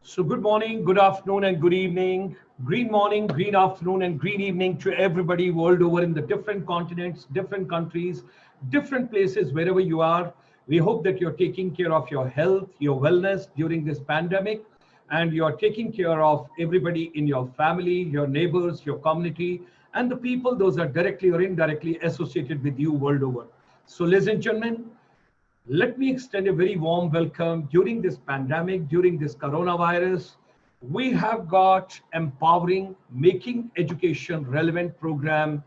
So good morning, good afternoon, and good evening. Green morning, green afternoon, and green evening to everybody world over in the different continents, different countries, different places, wherever you are. We hope that you're taking care of your health, your wellness during this pandemic, and you're taking care of everybody in your family, your neighbors, your community, and the people those are directly or indirectly associated with you world over. So, ladies and gentlemen, let me extend a very warm welcome during this pandemic, during this coronavirus. We have got empowering, making education relevant program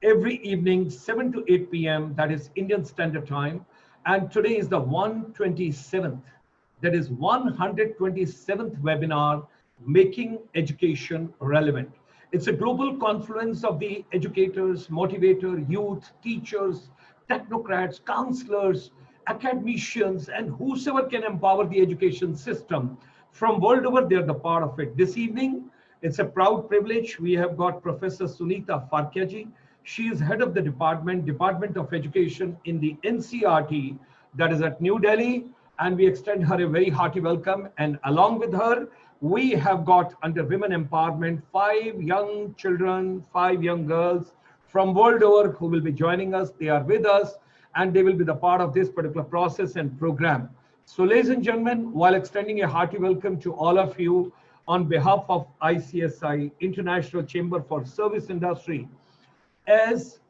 every evening, 7 to 8 p.m. That is Indian Standard Time. And today is the 127th, that is 127th webinar, Making Education Relevant. It's a global confluence of the educators, motivator, youth, teachers, technocrats, counselors, academicians, and whosoever can empower the education system from world over. They're the part of it. This evening, it's a proud privilege. We have got Professor Sunita Farkya ji. She is head of the Department of Education in the NCERT, that is at New Delhi, and we extend her a very hearty welcome. And along with her, we have got under women empowerment 5 young children, 5 young girls from world over who will be joining us. They are with us and they will be the part of this particular process and program. So ladies and gentlemen, while extending a hearty welcome to all of you on behalf of ICSI, International Chamber for Service Industry, as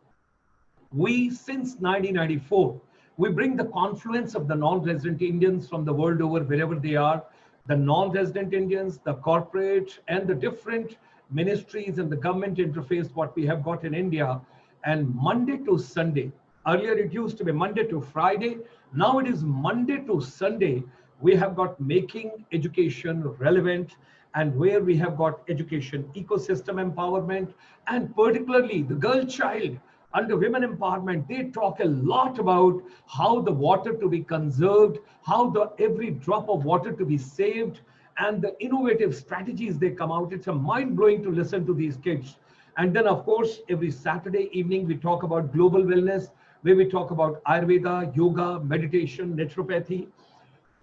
we, since 1994, we bring the confluence of the non-resident Indians from the world over, wherever they are, the non-resident Indians, the corporate, and the different ministries and the government interface, what we have got in India. And Monday to Sunday, earlier it used to be Monday to Friday, now it is Monday to Sunday, we have got making education relevant, and where we have got education ecosystem empowerment, and particularly the girl child under women empowerment. They talk a lot about how the water to be conserved, how the every drop of water to be saved, and the innovative strategies they come out. It's a mind-blowing to listen to these kids. And then of course, every Saturday evening, we talk about global wellness, where we talk about Ayurveda, yoga, meditation, naturopathy.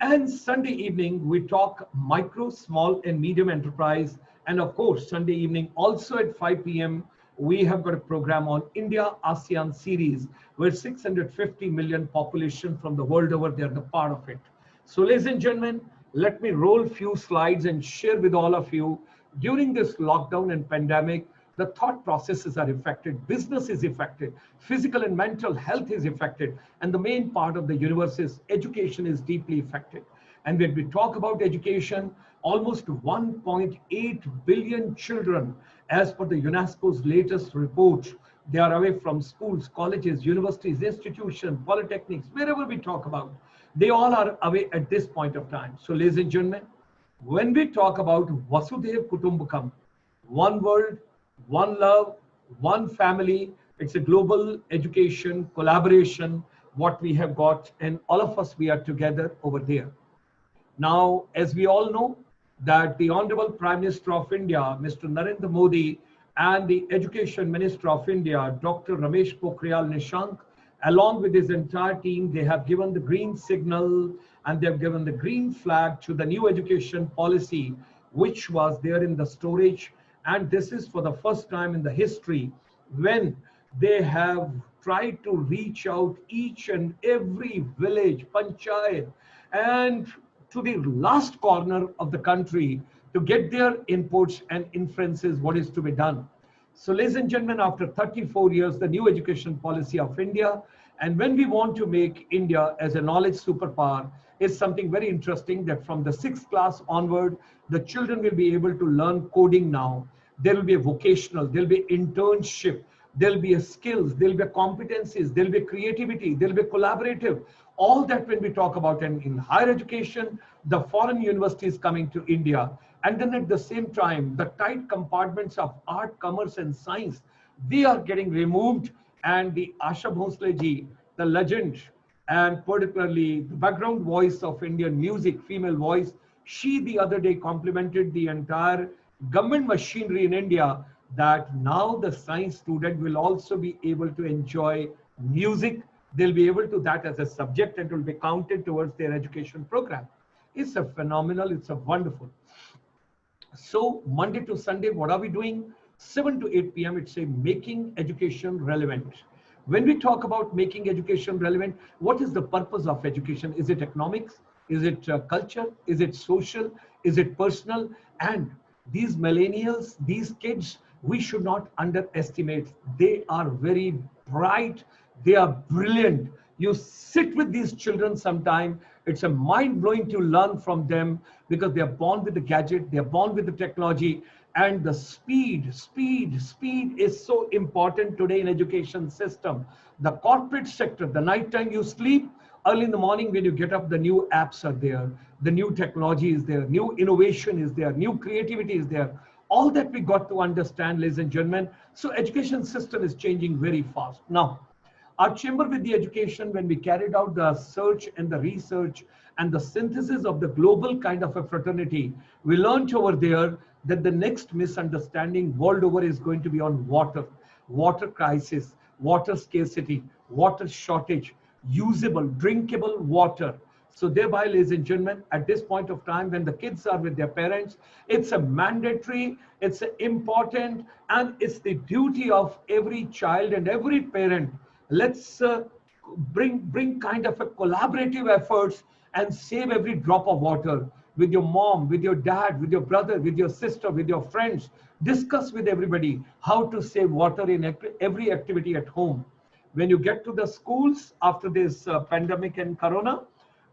And Sunday evening, we talk micro, small, and medium enterprise. And of course, Sunday evening, also at 5 p.m., we have got a program on India ASEAN series, where 650 million population from the world over, they're the part of it. So ladies and gentlemen, let me roll few slides and share with all of you. During this lockdown and pandemic, the thought processes are affected, business is affected, physical and mental health is affected, and the main part of the universe is education is deeply affected. And when we talk about education, almost 1.8 billion children, as per the UNESCO's latest report, they are away from schools, colleges, universities, institutions, polytechnics, wherever we talk about, they all are away at this point of time. So ladies and gentlemen, when we talk about Vasudhaiva Kutumbakam, one world, one love, one family, it's a global education collaboration, what we have got, and all of us, we are together over there. Now, as we all know, that the Honorable Prime Minister of India, Mr. Narendra Modi, and the Education Minister of India, Dr. Ramesh Pokhriyal Nishank, along with his entire team, they have given the green signal and they have given the green flag to the new education policy, which was there in the storage. And this is for the first time in the history when they have tried to reach out each and every village, panchayat, and to the last corner of the country to get their inputs and inferences, what is to be done. So ladies and gentlemen, after 34 years, the new education policy of India, and when we want to make India as a knowledge superpower, is something very interesting, that from the 6th class onward, the children will be able to learn coding now. There will be a vocational, there will be internship, there will be a skills, there will be competencies, there will be creativity, there will be collaborative. All that when we talk about, and in higher education, the foreign universities coming to India. And then at the same time, the tight compartments of art, commerce, and science, they are getting removed. And the Asha Bhosle ji, the legend, and particularly the background voice of Indian music, female voice, she the other day complimented the entire government machinery in India, that now the science student will also be able to enjoy music. They'll be able to that as a subject, and it will be counted towards their education program. It's a phenomenal, it's a wonderful. So Monday to Sunday, what are we doing? 7 to 8 p.m. It's a making education relevant. When we talk about making education relevant, what is the purpose of education? Is it economics? Is it culture? Is it social? Is it personal? And these millennials, these kids, we should not underestimate. They are very bright. They are brilliant. You sit with these children sometime. It's a mind blowing to learn from them because they are born with the gadget, they are born with the technology, and the speed is so important today in education system. The corporate sector, the nighttime you sleep, early in the morning when you get up, the new apps are there, the new technology is there, new innovation is there, new creativity is there. All that we got to understand, ladies and gentlemen. So education system is changing very fast. Now, our chamber with the education, when we carried out the search and the research and the synthesis of the global kind of a fraternity, we learned over there that the next misunderstanding world over is going to be on water, water crisis, water scarcity, water shortage, usable, drinkable water. So thereby, ladies and gentlemen, at this point of time, when the kids are with their parents, it's a mandatory, it's important, and it's the duty of every child and every parent. Let's bring kind of a collaborative efforts and save every drop of water with your mom, with your dad, with your brother, with your sister, with your friends. Discuss with everybody how to save water in every activity at home. When you get to the schools after this pandemic and corona,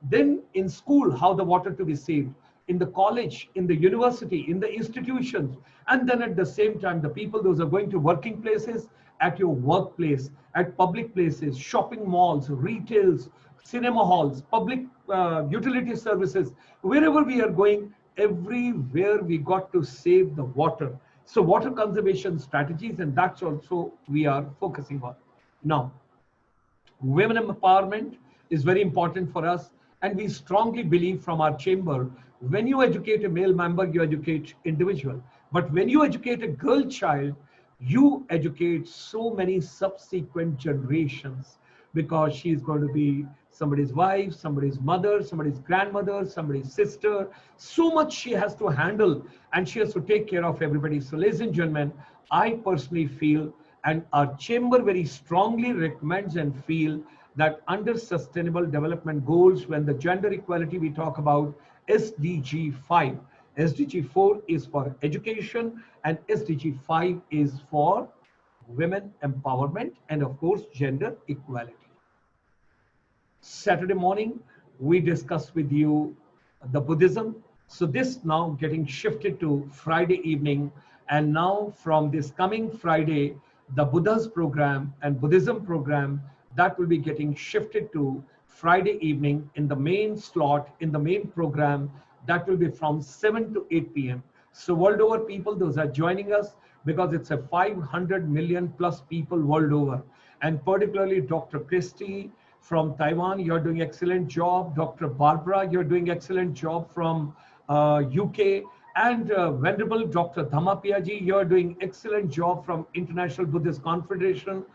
then in school, how the water to be saved, in the college, in the university, in the institutions, and then at the same time, the people, those are going to working places, at your workplace, at public places, shopping malls, retails, cinema halls, public utility services, wherever we are going, everywhere we got to save the water. So water conservation strategies, and that's also we are focusing on. Now, women empowerment is very important for us, and we strongly believe from our chamber, when you educate a male member, you educate individual. But when you educate a girl child, you educate so many subsequent generations, because she's going to be somebody's wife, somebody's mother, somebody's grandmother, somebody's sister. So much she has to handle, and she has to take care of everybody. So ladies and gentlemen, I personally feel, and our chamber very strongly recommends and feel, that under sustainable development goals, when the gender equality we talk about, SDG 5, SDG 4 is for education, and SDG 5 is for women empowerment, and of course gender equality. Saturday morning we discussed with you the Buddhism. So this now getting shifted to Friday evening, and now from this coming Friday, the Buddha's program and Buddhism program, that will be getting shifted to Friday evening in the main slot, in the main program. That will be from 7 to 8 p.m. So world over people, those are joining us, because it's a 500 million plus people world over. And particularly Dr. Christie from Taiwan, you're doing excellent job. Dr. Barbara, you're doing excellent job from UK. And Venerable Dr. Dhammapiyaji, you're doing excellent job from International Buddhist Confederation.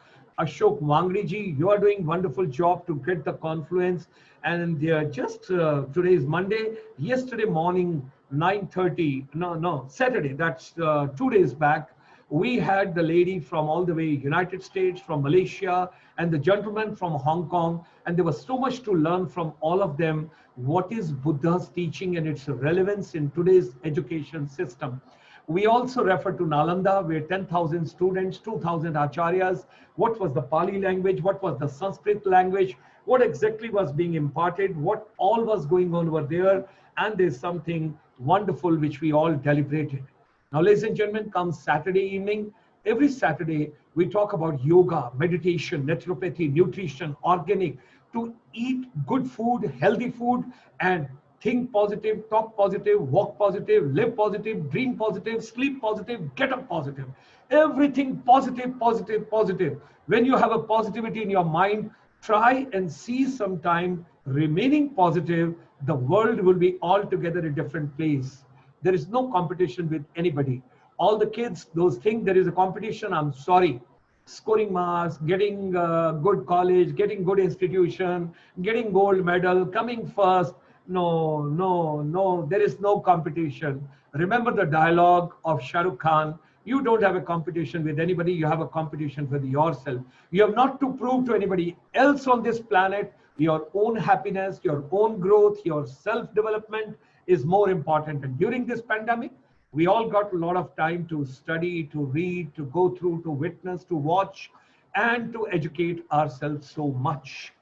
Ashok Wangri you are doing wonderful job to get the confluence. And just today is Monday. Yesterday morning, 9:30, Saturday, that's 2 days back, we had the lady from all the way United States, from Malaysia, and the gentleman from Hong Kong. And there was so much to learn from all of them. What is Buddha's teaching and its relevance in today's education system? We also refer to Nalanda, where 10,000 students, 2,000 acharyas, what was the Pali language, what was the Sanskrit language, what exactly was being imparted, what all was going on over there. And there's something wonderful which we all deliberated. Now, ladies and gentlemen, comes Saturday evening. Every Saturday, we talk about yoga, meditation, naturopathy, nutrition, organic, to eat good food, healthy food, and think positive, talk positive, walk positive, live positive, dream positive, sleep positive, get up positive. Everything positive, positive, positive. When you have a positivity in your mind, try and see some time remaining positive. The world will be altogether a different place. There is no competition with anybody. All the kids, those think there is a competition, I'm sorry. Scoring marks, getting good college, getting good institution, getting gold medal, coming first. No. There is no competition. Remember the dialogue of Shah Rukh Khan. You don't have a competition with anybody. You have a competition with yourself. You have not to prove to anybody else on this planet. Your own happiness, your own growth, your self-development is more important. And during this pandemic, we all got a lot of time to study, to read, to go through, to witness, to watch, and to educate ourselves so much.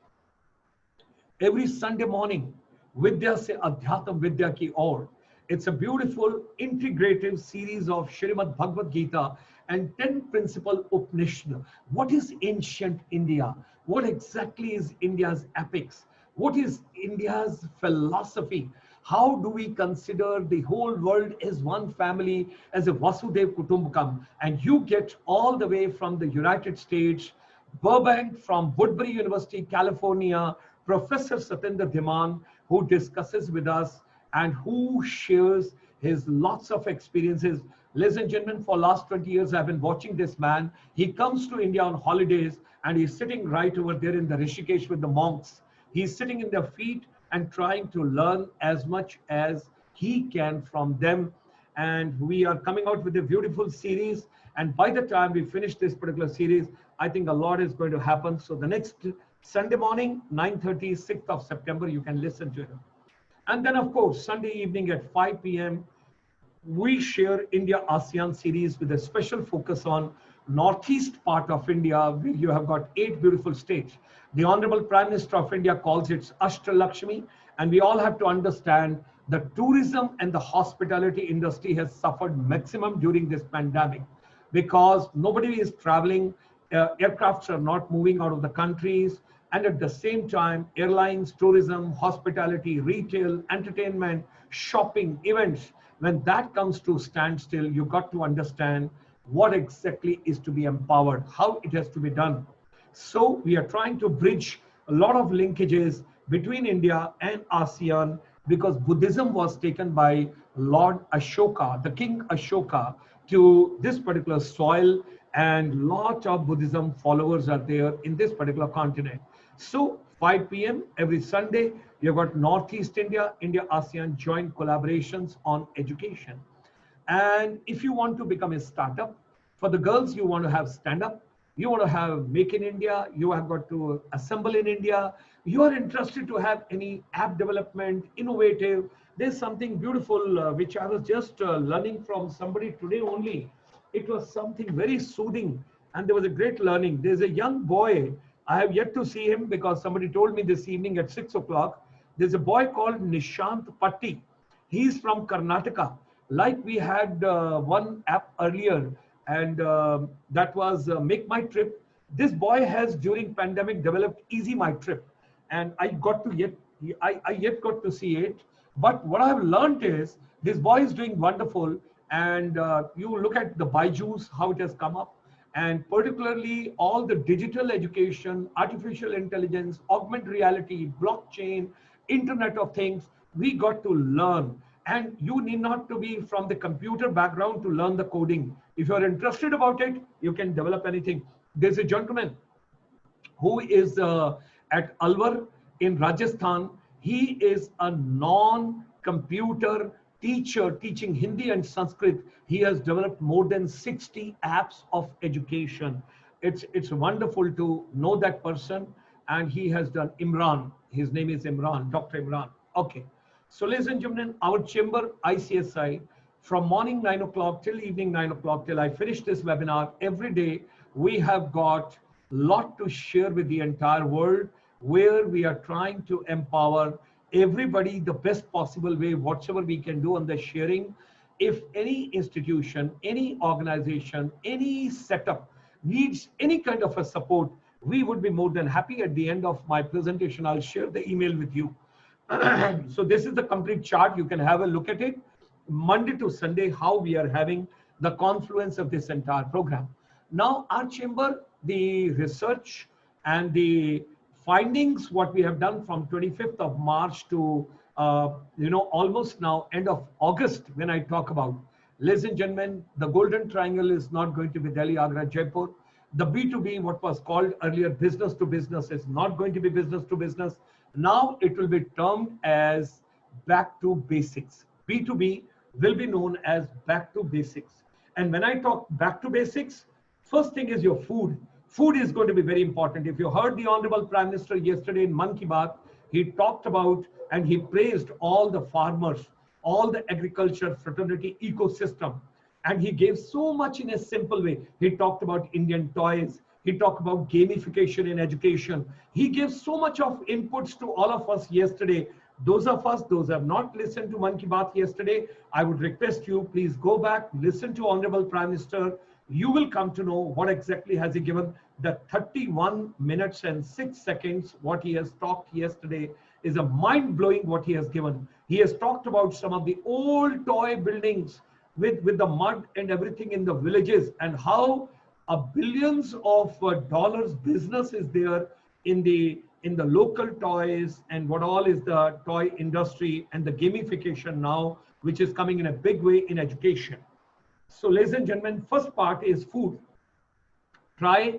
Every Sunday morning, Vidya se Adhyatam Vidya ki Aur. It's a beautiful integrative series of Shrimad Bhagavad Gita and 10 principal Upanishad. What is ancient India? What exactly is India's epics? What is India's philosophy? How do we consider the whole world as one family, as a Vasudev Kutumbakam? And you get all the way from the United States, Burbank, from Woodbury University, California, Professor Satyendra Dhiman, who discusses with us and who shares his lots of experiences. Ladies and gentlemen, for last 20 years, I've been watching this man. He comes to India on holidays and he's sitting right over there in the Rishikesh with the monks. He's sitting in their feet and trying to learn as much as he can from them. And we are coming out with a beautiful series. And by the time we finish this particular series, I think a lot is going to happen. So the next Sunday morning, 9:30, 6th of September, you can listen to him. And then, of course, Sunday evening at 5 p.m., we share India ASEAN series with a special focus on northeast part of India, where you have got 8 beautiful states. The Honorable Prime Minister of India calls it Ashtalakshmi, and we all have to understand the tourism and the hospitality industry has suffered maximum during this pandemic because nobody is traveling, aircrafts are not moving out of the countries, and at the same time, airlines, tourism, hospitality, retail, entertainment, shopping, events, when that comes to standstill, you got to understand what exactly is to be empowered, how it has to be done. So we are trying to bridge a lot of linkages between India and ASEAN because Buddhism was taken by Lord Ashoka, the King Ashoka, to this particular soil, and lot of Buddhism followers are there in this particular continent. So 5 p.m. every Sunday, you've got Northeast India, India ASEAN joint collaborations on education. And if you want to become a startup, for the girls, you want to have stand up, you want to have make in India, you have got to assemble in India, you are interested to have any app development, innovative. There's something beautiful which I was just learning from somebody today only. It was something very soothing and there was a great learning. There's a young boy, I have yet to see him because somebody told me this evening at 6 o'clock. There's a boy called Nishant Patti. He's from Karnataka. Like we had one app earlier, and that was Make My Trip. This boy has during pandemic developed Easy My Trip, and I yet got to see it. But what I've learned is this boy is doing wonderful, and you look at the Byju's, how it has come up, and particularly all the digital education, artificial intelligence, augmented reality, blockchain, Internet of Things, we got to learn. And you need not to be from the computer background to learn the coding. If you're interested about it, you can develop anything. There's a gentleman who is at Alwar in Rajasthan. He is a non-computer teacher teaching Hindi and Sanskrit. He has developed more than 60 apps of education. It's wonderful to know that person. And he has done Imran. His name is Imran, Dr. Imran. Okay. So ladies and gentlemen, our chamber ICSI from morning 9 o'clock till evening 9 o'clock till I finish this webinar, every day we have got a lot to share with the entire world where we are trying to empower everybody the best possible way, whatever we can do on the sharing. If any institution, any organization, any setup needs any kind of a support, we would be more than happy. At the end of my presentation, I'll share the email with you. So this is the complete chart. You can have a look at it. Monday to Sunday, how we are having the confluence of this entire program. Now, our chamber, the research and the findings, what we have done from 25th of March to, almost now end of August, when I talk about, ladies and gentlemen, the golden triangle is not going to be Delhi, Agra, Jaipur. The B2B, what was called earlier business to business, is not going to be business to business. Now it will be termed as back to basics. B2B will be known as back to basics. And when I talk back to basics, first thing is your food. Food is going to be very important. If you heard the Honorable Prime Minister yesterday in Man Ki Baat, he talked about and he praised all the farmers, all the agriculture fraternity ecosystem. And he gave so much in a simple way. He talked about Indian toys. He talked about gamification in education. He gave so much of inputs to all of us yesterday. Those of us, those who have not listened to Man Ki Baat yesterday, I would request you, please go back, listen to Honorable Prime Minister. You will come to know what exactly has he given. The 31 minutes and 6 seconds, what he has talked yesterday is a mind-blowing what he has given. He has talked about some of the old toy buildings with the mud and everything in the villages, and how a billions of dollars business is there in the local toys, and what all is the toy industry and the gamification now, which is coming in a big way in education. So ladies and gentlemen, first part is food. Try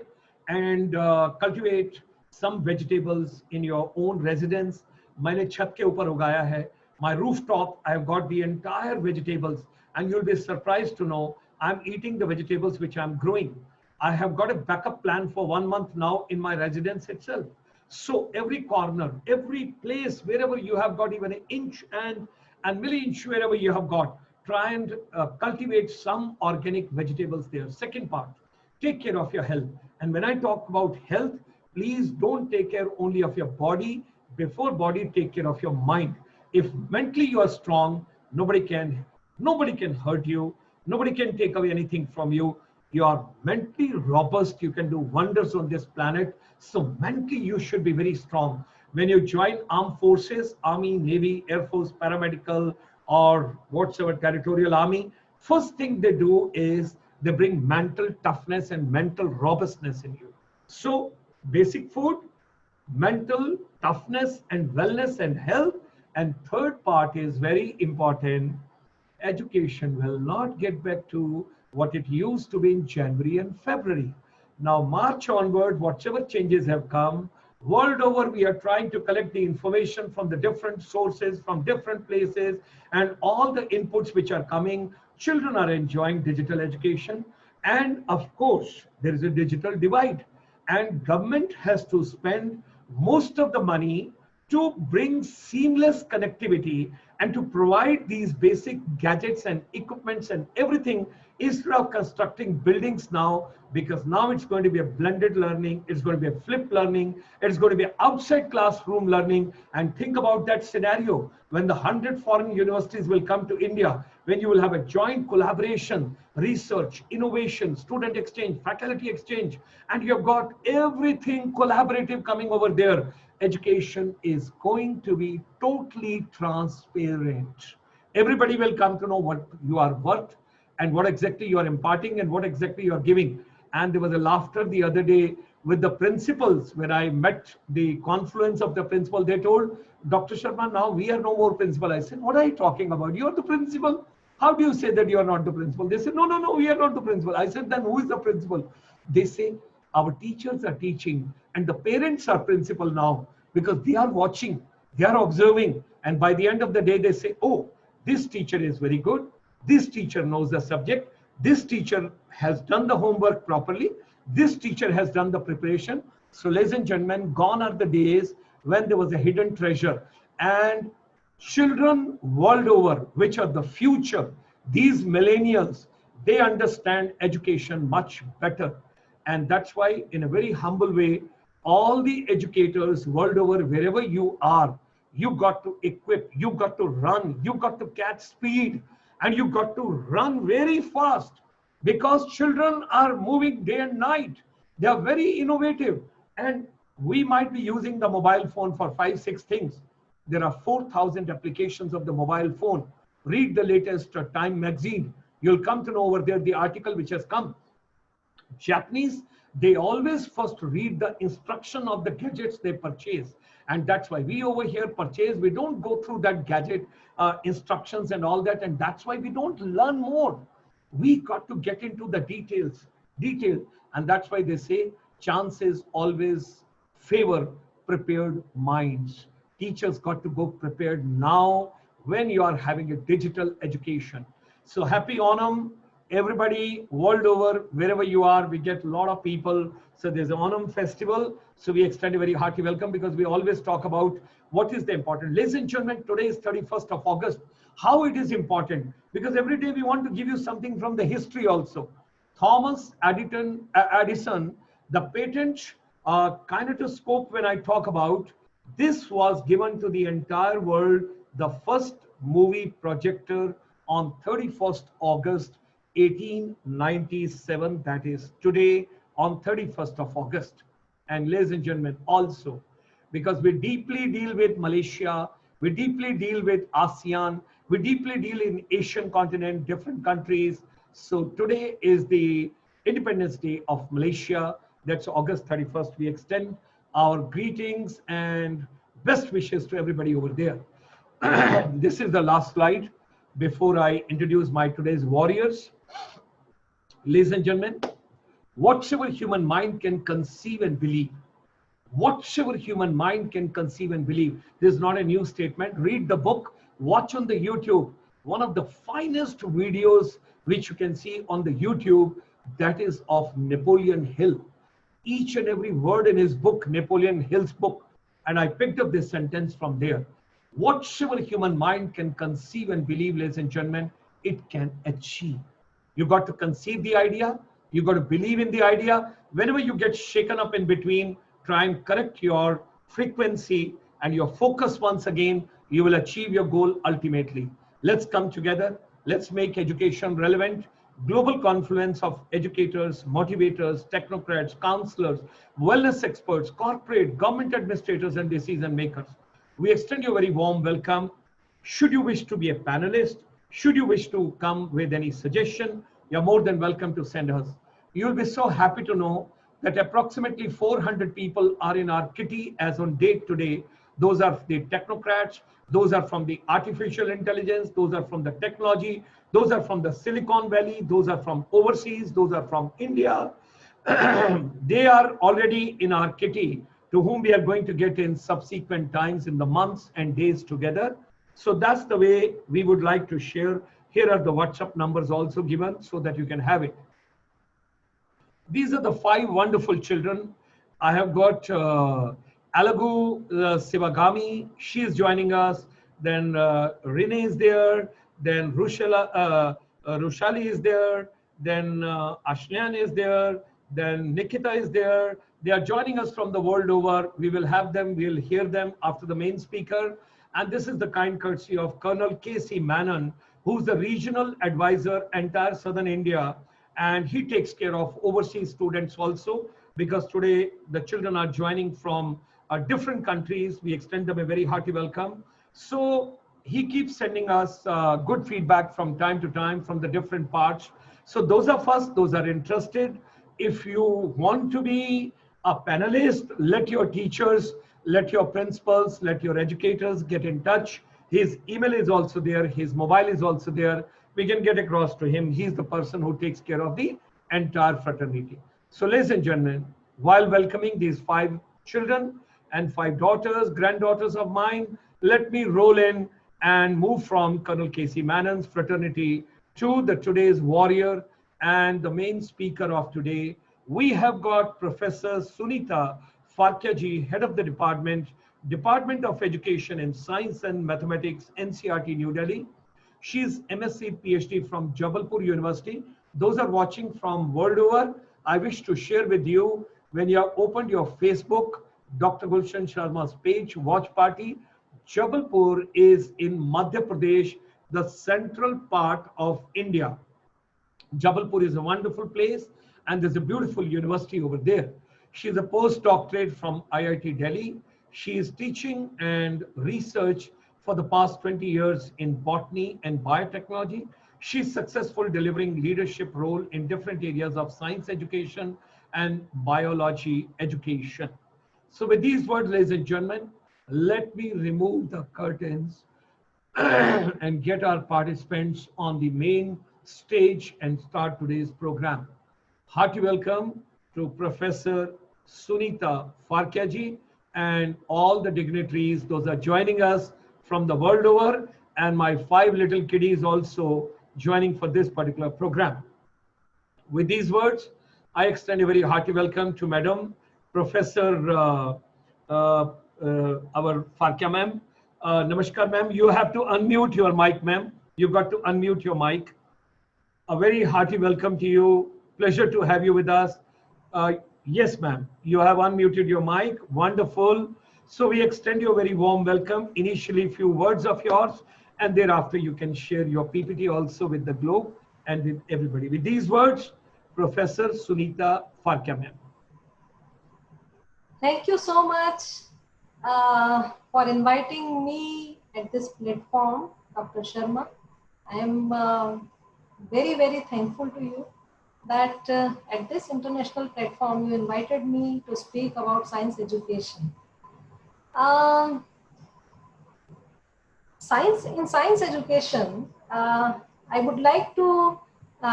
and cultivate some vegetables in your own residence. मैंने छत के ऊपर उगाया है. My rooftop, I have got the entire vegetables, and you'll be surprised to know I'm eating the vegetables which I'm growing. I have got a backup plan for 1 month now in my residence itself. So every corner, every place, wherever you have got even an inch and milli-inch, wherever you have got, try and cultivate some organic vegetables there. Second part, take care of your health. And when I talk about health, please don't take care only of your body. Before body, take care of your mind. If mentally you are strong, nobody can hurt you. Nobody can take away anything from you. You are mentally robust. You can do wonders on this planet. So mentally, you should be very strong. When you join armed forces, Army, Navy, Air Force, paramedical, or whatsoever territorial army, first thing they do is they bring mental toughness and mental robustness in you. So basic food, mental toughness and wellness and health. And third part is very important. Education will not get back to what it used to be in January and February. Now, March onward, whatever changes have come, world over, we are trying to collect the information from the different sources, from different places, and all the inputs which are coming. Children are enjoying digital education. And of course, there is a digital divide. And government has to spend most of the money to bring seamless connectivity and to provide these basic gadgets and equipments and everything, instead of constructing buildings now, because now it's going to be a blended learning, it's going to be a flipped learning, it's going to be outside classroom learning. And think about that scenario when the 100 foreign universities will come to India, when you will have a joint collaboration, research, innovation, student exchange, faculty exchange, and you've got everything collaborative coming over there. Education is going to be totally transparent. Everybody will come to know what you are worth and what exactly you are imparting and what exactly you are giving. And there was a laughter the other day with the principals when I met the confluence of the principal. They told, Dr. Sharma, now we are no more principal. I said, what are you talking about? You are the principal. How do you say that you are not the principal? They said, no, we are not the principal. I said, then who is the principal? They say, our teachers are teaching and the parents are principal now, because they are watching, they are observing. And by the end of the day, they say, oh, this teacher is very good. This teacher knows the subject. This teacher has done the homework properly. This teacher has done the preparation. So ladies and gentlemen, gone are the days when there was a hidden treasure. And children world over, which are the future, these millennials, they understand education much better. And that's why, in a very humble way, all the educators world over, wherever you are, you got to equip, you got to run, you got to catch speed, and you got to run very fast, because children are moving day and night. They are very innovative, and we might be using the mobile phone for 5-6 things. There are 4,000 applications of the mobile phone. Read the latest Time magazine. You'll come to know over there the article which has come. Japanese, they always first read the instruction of the gadgets they purchase. And that's why we over here purchase, we don't go through that gadget instructions and all that. And that's why we don't learn more. We got to get into the details. And that's why they say chances always favor prepared minds. Teachers got to go prepared now. when you are having a digital education. So happy Onam, everybody world over, wherever you are, we get a lot of people. So there's an Onam festival. So we extend a very hearty welcome because we always talk about what is the important. Ladies and gentlemen, today is 31st of August. How it is important? Because every day we want to give you something from the history also. Thomas Edison, the patent kinetoscope, when I talk about, this was given to the entire world, the first movie projector on 31st August 1897, that is today on 31st of August. And ladies and gentlemen, also, because we deeply deal with Malaysia, we deeply deal with ASEAN, we deeply deal in Asian continent, different countries. So today is the Independence Day of Malaysia. That's August 31st. We extend our greetings and best wishes to everybody over there. This is the last slide before I introduce my today's warriors. Ladies and gentlemen, whatsoever human mind can conceive and believe, whatsoever human mind can conceive and believe. This is not a new statement. Read the book, watch on the YouTube. One of the finest videos which you can see on the YouTube, that is of Napoleon Hill. Each and every word in his book, Napoleon Hill's book, and I picked up this sentence from there. Whatsoever human mind can conceive and believe, ladies and gentlemen, it can achieve. You got to conceive the idea, you got to believe in the idea. Whenever you get shaken up in between, try and correct your frequency and your focus once again, you will achieve your goal ultimately. Let's come together. Let's make education relevant. Global confluence of educators, motivators, technocrats, counselors, wellness experts, corporate, government administrators, and decision makers. We extend you a very warm welcome. Should you wish to be a panelist, should you wish to come with any suggestion, you're more than welcome to send us. You'll be so happy to know that approximately 400 people are in our kitty as on date today. Those are the technocrats, those are from the artificial intelligence, those are from the technology, those are from the Silicon Valley, those are from overseas, those are from India. They are already in our kitty, to whom we are going to get in subsequent times in the months and days together. So that's the way we would like to share. Here are the WhatsApp numbers also given so that you can have it. These are the 5 wonderful children. I have got Alagu Sivagami, she is joining us. Then Renee is there. Then Rushali is there. Then Ashlyan is there. Then Nikita is there. They are joining us from the world over. We will have them, we'll hear them after the main speaker. And this is the kind courtesy of Colonel K.C. Menon, who's the regional advisor, entire Southern India. And he takes care of overseas students also, because today the children are joining from different countries. We extend them a very hearty welcome. So he keeps sending us good feedback from time to time from the different parts. So those of us, those are interested, if you want to be a panelist, let your teachers, let your principals, let your educators get in touch. His email is also there, his mobile is also there. We can get across to him. He's the person who takes care of the entire fraternity. So ladies and gentlemen, while welcoming these 5 children and 5 daughters, granddaughters of mine, let me roll in and move from Colonel K.C. Menon's fraternity to the today's warrior and the main speaker of today. We have got Professor Sunita Farkya ji, head of the Department of Education in Science and Mathematics, NCERT, New Delhi. She's M.Sc. Ph.D. from Jabalpur University. Those are watching from world over. I wish to share with you, when you have opened your Facebook, Dr. Gulshan Sharma's page, watch party, Jabalpur is in Madhya Pradesh, the central part of India. Jabalpur is a wonderful place and there's a beautiful university over there. She is a postdoctorate from IIT Delhi. She is teaching and research for the past 20 years in botany and biotechnology. She's successful delivering leadership role in different areas of science education and biology education. So with these words, ladies and gentlemen, let me remove the curtains and get our participants on the main stage and start today's program. Hearty welcome to Professor Sunita Farkya ji and all the dignitaries, those are joining us from the world over. and my 5 little kiddies also joining for this particular program. With these words, I extend a very hearty welcome to Madam Professor our Farkya ma'am. Namaskar ma'am, you have to unmute your mic ma'am. You've got to unmute your mic. A very hearty welcome to you. Pleasure to have you with us. Yes ma'am, you have unmuted your mic. Wonderful. So we extend you a very warm welcome. Initially, few words of yours, and thereafter you can share your PPT also with the globe and with everybody. With these words, Professor Sunita Farkya ma'am. Thank you so much for inviting me at this platform, Dr. Sharma. I am very, very thankful to you that at this international platform you invited me to speak about science education. In science education, I would like to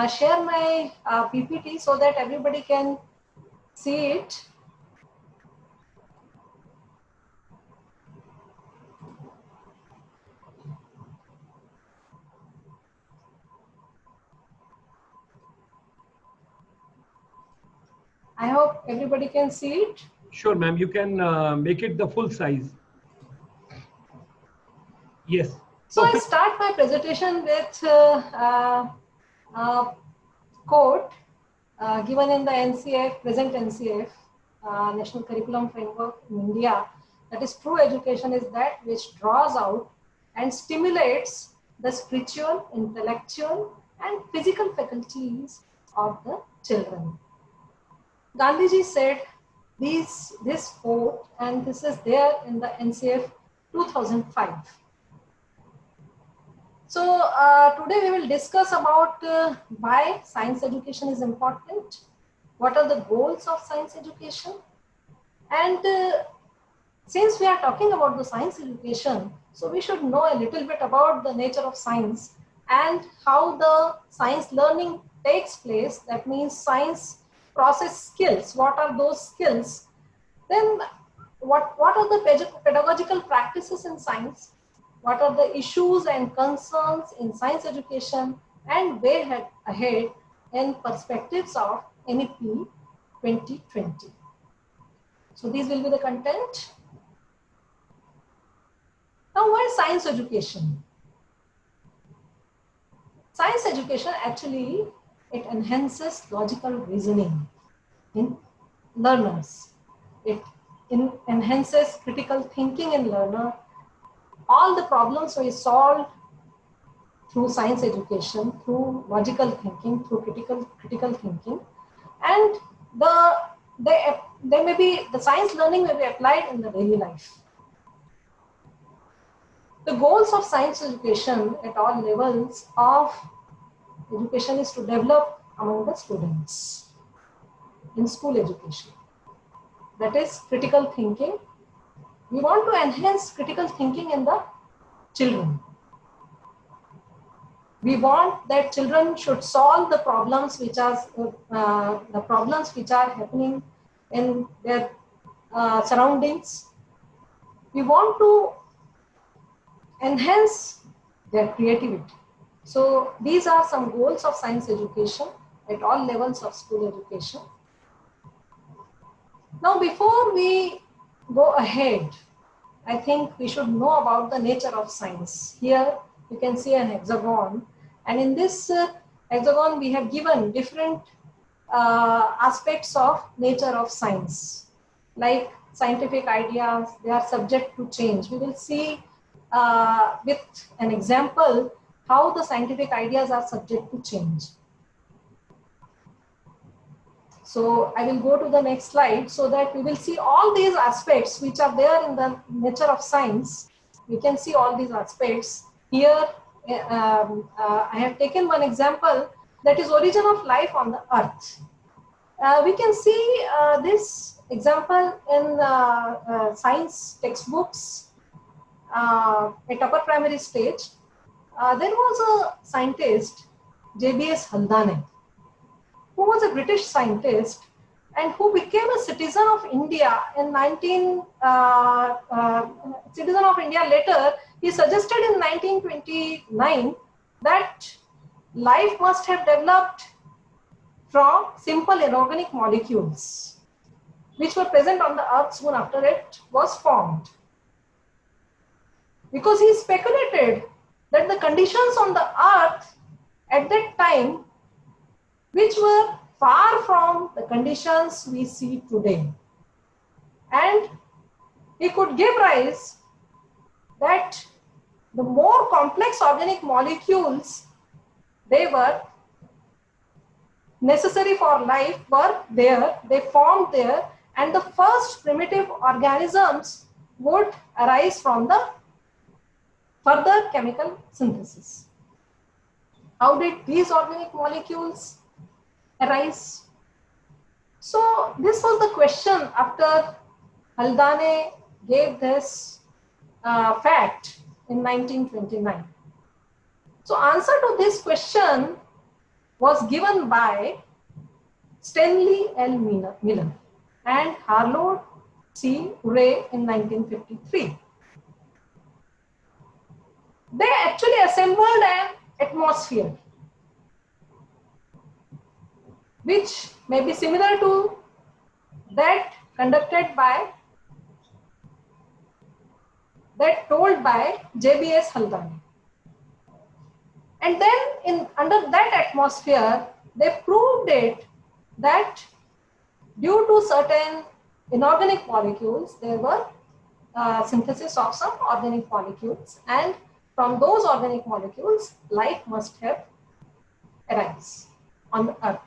share my PPT so that everybody can see it. I hope everybody can see it. Sure, ma'am. You can make it the full size. Yes. So I start my presentation with a quote given in the NCF, present NCF, National Curriculum Framework in India, that is, true education is that which draws out and stimulates the spiritual, intellectual and physical faculties of the children. Gandhiji said this quote, and this is there in the NCF 2005. So today we will discuss about why science education is important, what are the goals of science education, and since we are talking about the science education, so we should know a little bit about the nature of science and how the science learning takes place. That means science process skills, what are those skills, then what are the pedagogical practices in science, what are the issues and concerns in science education, and way ahead in perspectives of NEP 2020. So these will be the content. Now, why science education? Science education actually, it enhances logical reasoning in learners. It enhances critical thinking in learner. All the problems we solve through science education, through logical thinking, through critical thinking, and the science learning may be applied in the daily life. The goals of science education at all levels of education is to develop among the students in school education. That is critical thinking. We want to enhance critical thinking in the children. We want that children should solve the problems which are happening in their surroundings. We want to enhance their creativity. So these are some goals of science education at all levels of school education. Now, before we go ahead, I think we should know about the nature of science. Here you can see an hexagon, and in this hexagon we have given different aspects of nature of science, like scientific ideas. They are subject to change. We will see with an example how the scientific ideas are subject to change. So I will go to the next slide so that we will see all these aspects which are there in the nature of science. We can see all these aspects. Here I have taken one example, that is origin of life on the earth. We can see this example in science textbooks at upper primary stage. There was a scientist, J.B.S. Haldane, who was a British scientist, and who became a citizen of India in citizen of India later, he suggested in 1929 that life must have developed from simple inorganic molecules which were present on the earth soon after it was formed. Because he speculated that the conditions on the earth at that time, which were far from the conditions we see today, and he could give rise that the more complex organic molecules they were necessary for life were there, they formed there, and the first primitive organisms would arise from the further chemical synthesis. How did these organic molecules arise? So this was the question after Haldane gave this fact in 1929. So answer to this question was given by Stanley L. Miller and Harold C. Urey in 1953. They actually assembled an atmosphere which may be similar to that told by J.B.S. Haldane. And then under that atmosphere, they proved it that due to certain inorganic molecules, there were synthesis of some organic molecules, and from those organic molecules, life must have arisen on the earth.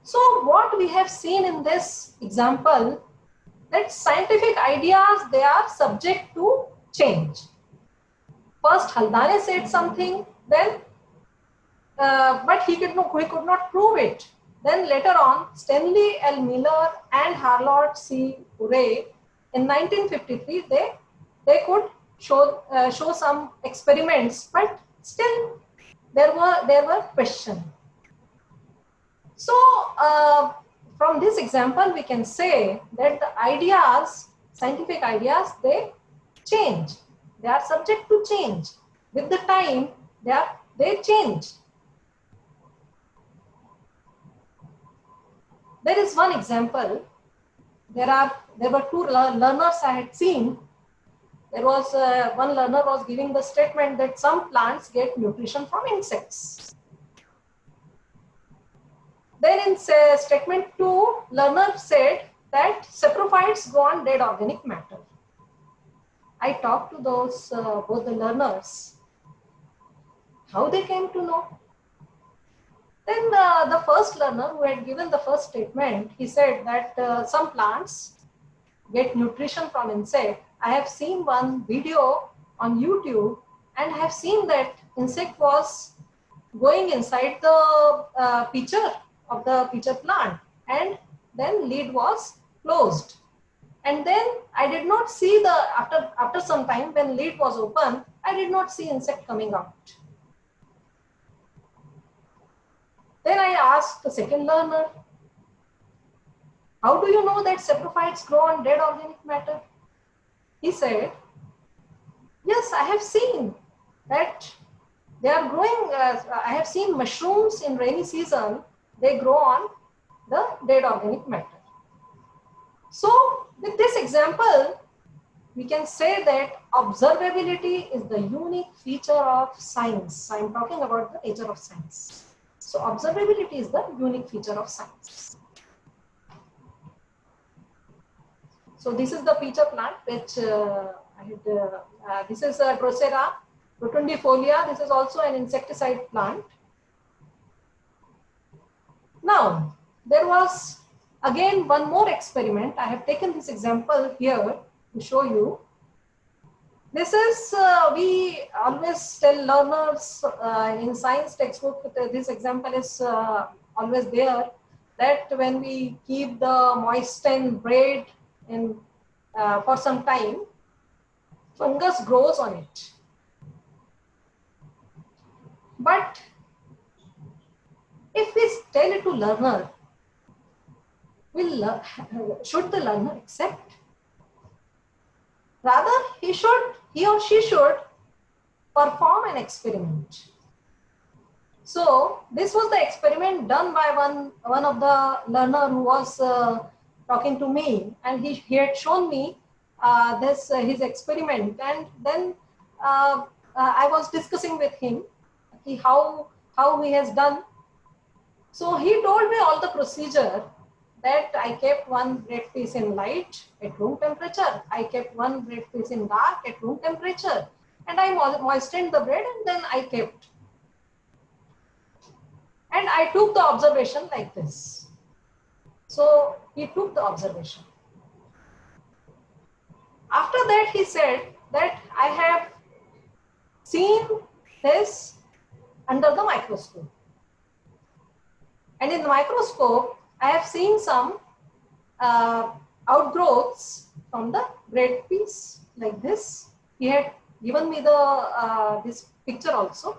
So what we have seen in this example, that scientific ideas, they are subject to change. First Haldane said something, then but he could not prove it. Then later on, Stanley L. Miller and Harold C. Urey in 1953, they could show some experiments, but still there were questions. So from this example, we can say that the ideas, scientific ideas, they change. They are subject to change. With the time, they change. There is one example. There were two learners I had seen. There was one learner was giving the statement that some plants get nutrition from insects. Then in statement 2, learner said that saprophytes grow on dead organic matter. I talked to those both the learners, how they came to know. Then the first learner who had given the first statement, he said that some plants get nutrition from insect. I have seen one video on YouTube, and I have seen that insect was going inside the pitcher of the pitcher plant, and then lid was closed. And then I did not see after some time when lid was open, I did not see insect coming out. Then I asked the second learner, how do you know that saprophytes grow on dead organic matter? He said, yes, I have seen that they are growing. I have seen mushrooms in rainy season, they grow on the dead organic matter. So with this example, we can say that observability is the unique feature of science. I am talking about the nature of science. So observability is the unique feature of science. So this is the pitcher plant which this is a Drosera rotundifolia. This is also an insecticide plant. Now there was again one more experiment. I have taken this example here to show you. This is, we always tell learners in science textbook, this example is always there, that when we keep the moistened bread in, for some time, fungus grows on it. But if we tell it to learner, should the learner accept? Rather, he or she should perform an experiment. So this was the experiment done by one of the learner who was talking to me, and he had shown me his experiment, and then I was discussing with him how he has done. So he told me all the procedure, that I kept one bread piece in light at room temperature, I kept one bread piece in dark at room temperature, and I moistened the bread, and then I kept. And I took the observation like this. So he took the observation. After that, he said that I have seen this under the microscope. And in the microscope, I have seen some outgrowths from the bread piece like this. He had given me the this picture also.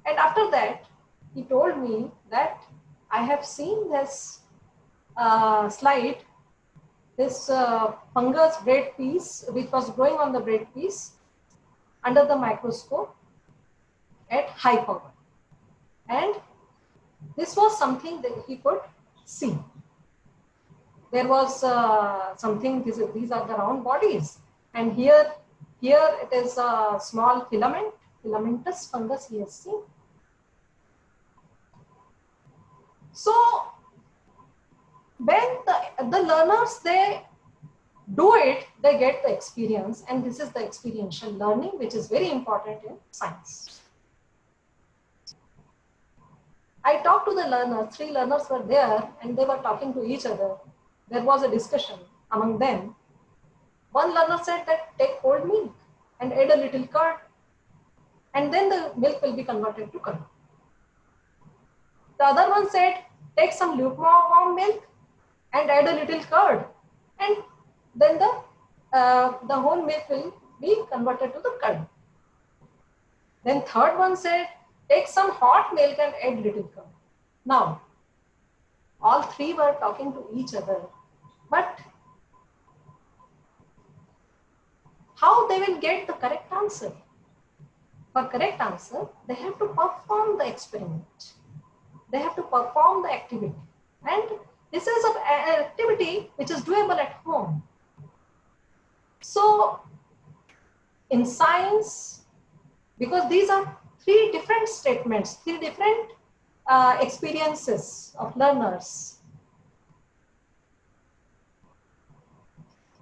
And after that, he told me that I have seen this slide, this fungus bread piece which was growing on the bread piece under the microscope at high power. And this was something that he could see. There was something, these are the round bodies. And here it is a small filamentous fungus he has seen. So when the learners, they do it, they get the experience, and this is the experiential learning, which is very important in science. I talked to the learners, 3 learners were there, and they were talking to each other. There was a discussion among them. One learner said that take cold milk and add a little curd, and then the milk will be converted to curd. The other one said, take some lukewarm milk and add a little curd, and then the whole milk will be converted to the curd. Then third one said, take some hot milk and add little curd. Now, all 3 were talking to each other, but how they will get the correct answer? For correct answer, they have to perform the experiment. They have to perform the activity. And this is an activity which is doable at home. So in science, because these are 3 different statements, 3 different experiences of learners,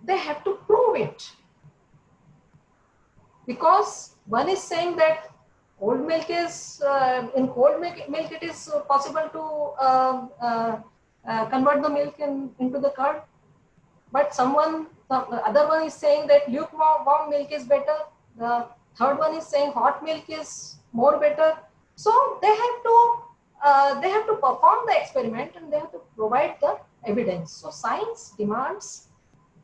they have to prove it. Because one is saying that cold milk is, in cold milk it is possible to convert the milk into the curd. But the other one is saying that lukewarm milk is better. The third one is saying hot milk is more better. So they have to perform the experiment, and they have to provide the evidence. So science demands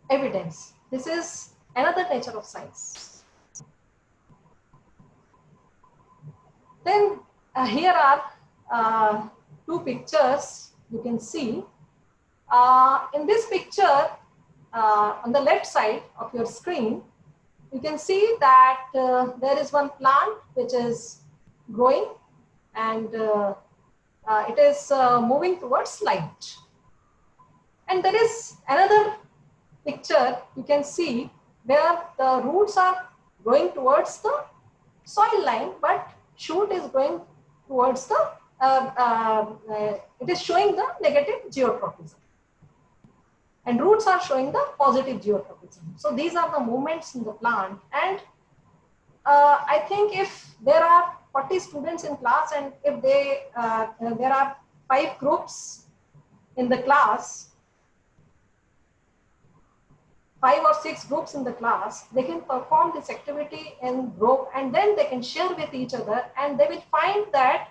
evidence. This is another nature of science. Then here are 2 pictures you can see. In this picture, on the left side of your screen, you can see that there is one plant which is growing, and it is moving towards light. And there is another picture you can see where the roots are going towards the soil line, but shoot is going towards the, it is showing the negative geotropism. And roots are showing the positive geotropism. So these are the movements in the plant. And I think if there are 40 students in class, and if there are 5 groups in the class, 5 or 6 groups in the class, they can perform this activity in group, and then they can share with each other, and they will find that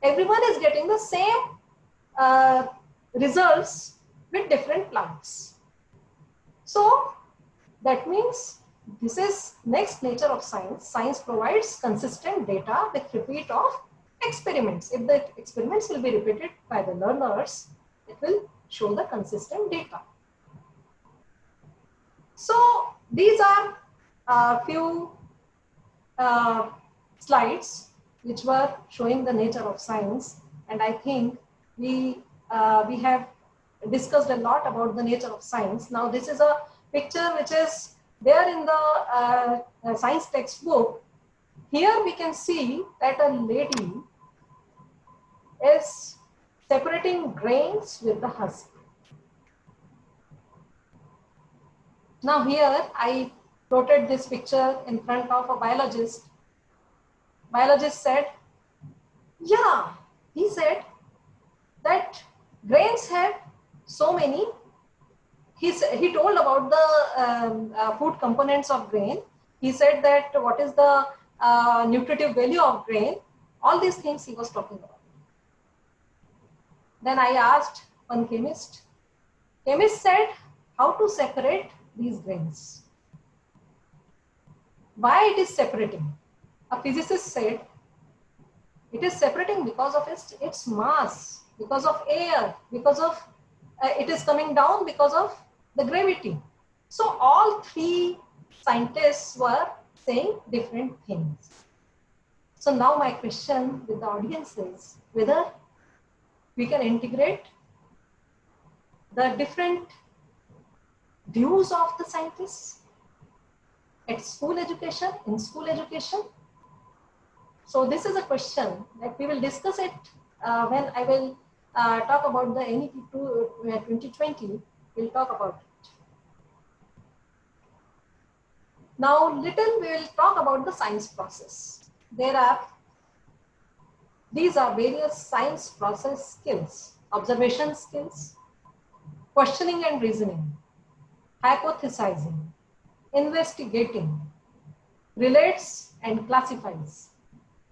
everyone is getting the same results with different plants. So that means this is next nature of science. Science provides consistent data with repeat of experiments. If the experiments will be repeated by the learners, it will show the consistent data. So these are a few slides which were showing the nature of science, and I think we have discussed a lot about the nature of science. Now this is a picture which is there in the science textbook. Here we can see that a lady is separating grains with the husk. Now here I plotted this picture in front of a biologist. Biologist said, yeah, he said that grains have so many. He told about the food components of grain. He said that what is the nutritive value of grain. All these things he was talking about. Then I asked one chemist. Chemist said how to separate these grains. Why it is separating? A physicist said it is separating because of its mass, because of air, because of it is coming down because of the gravity. So all three scientists were saying different things. So now my question with the audience is whether we can integrate the different views of the scientists at school education, in school education. So this is a question that we will discuss it when I will talk about the NEP 2020. We'll talk about it. Now little we will talk about the science process. These are various science process skills: observation skills, questioning and reasoning, hypothesizing, investigating, relates and classifies,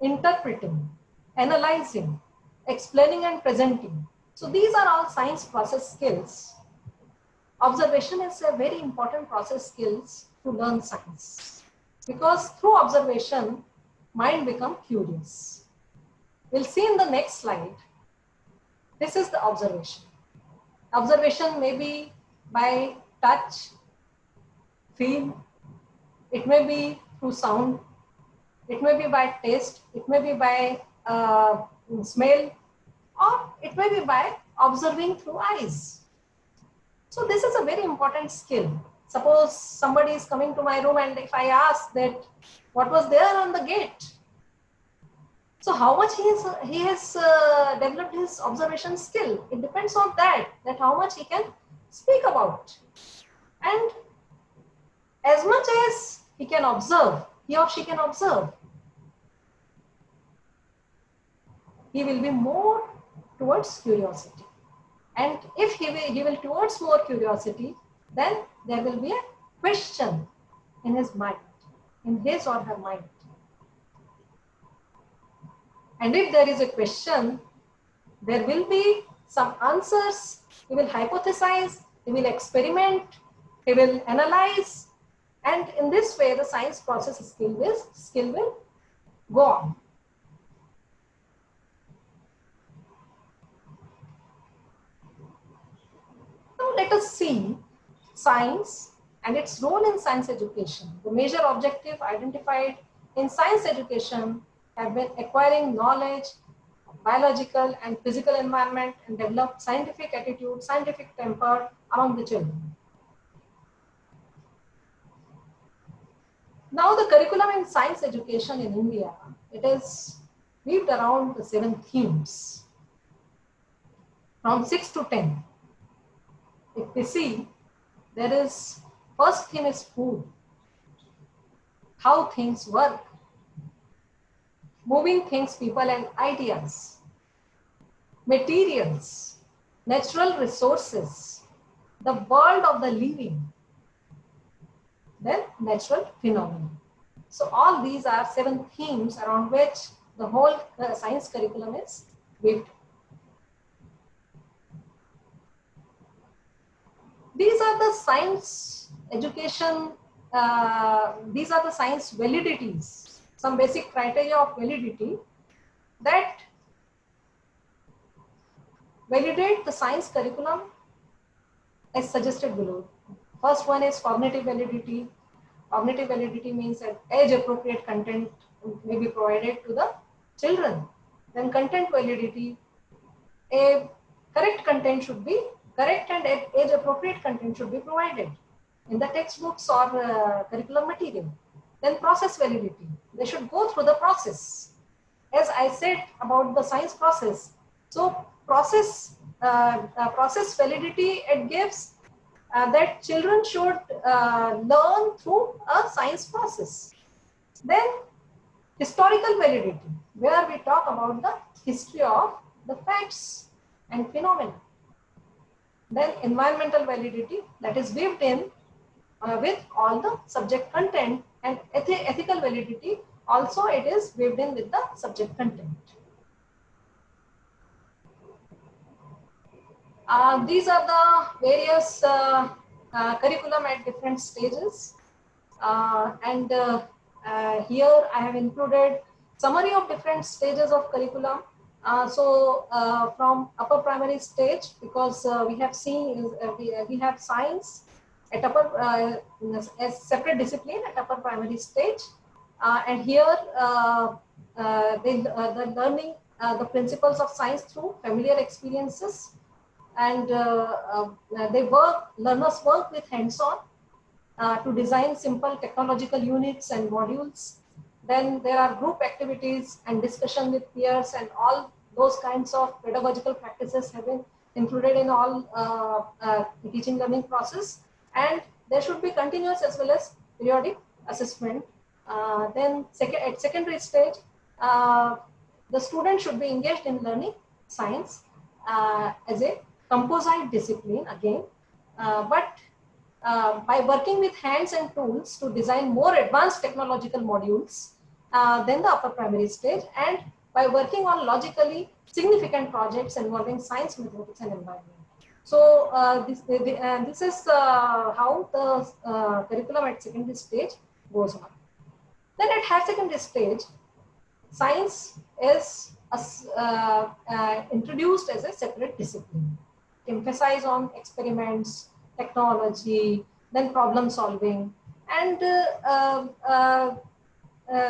interpreting, analyzing, explaining and presenting. So these are all science process skills. Observation is a very important process skills to learn science, because through observation, mind becomes curious. We'll see in the next slide. This is the observation. Observation may be by touch, feel, it may be through sound, it may be by taste, it may be by smell, or it may be by observing through eyes. So this is a very important skill. Suppose somebody is coming to my room and if I ask that what was there on the gate, so how much he has developed his observation skill, it depends on that how much he can speak about. And as much as he can observe, he or she can observe, he will be more towards curiosity. And if he will towards more curiosity, then there will be a question in his mind, in his or her mind. And if there is a question, there will be some answers. He will hypothesize, he will experiment, he will analyze, and in this way the science process skill will go on. Now let us see science and its role in science education. The major objective identified in science education have been acquiring knowledge of biological and physical environment and develop scientific attitude, scientific temper among the children. Now the curriculum in science education in India, it is weaved around the 7 themes from 6 to 10. If we see, there is first theme is food, how things work, moving things, people and ideas, materials, natural resources, the world of the living, then natural phenomena. So all these are 7 themes around which the whole science curriculum is weaved. These are the science education, these are the science validities, some basic criteria of validity that validate the science curriculum as suggested below. First one is cognitive validity. Cognitive validity means that age-appropriate content may be provided to the children. Then content validity, a correct content should be correct and age-appropriate content should be provided in the textbooks or curriculum material. Then process validity, they should go through the process. As I said about the science process, so process validity, it gives that children should learn through a science process. Then historical validity, where we talk about the history of the facts and phenomena. Then environmental validity, that is weaved in with all the subject content, and ethical validity also, it is weaved in with the subject content. These are the various curriculum at different stages, and here I have included summary of different stages of curriculum. From upper primary stage, because we have seen we have science at upper as separate discipline at upper primary stage, and here the learning the principles of science through familiar experiences, and learners work with hands-on to design simple technological units and modules. Then there are group activities and discussion with peers, and all those kinds of pedagogical practices have been included in all teaching learning process. And there should be continuous as well as periodic assessment. Then at secondary stage, the student should be engaged in learning science as a composite discipline again, but by working with hands and tools to design more advanced technological modules than the upper primary stage, and by working on logically significant projects involving science, mathematics, and environment. So this is how the curriculum at secondary stage goes on. Then at higher secondary stage, science is introduced as a separate discipline. Emphasize on experiments, technology, then problem solving, and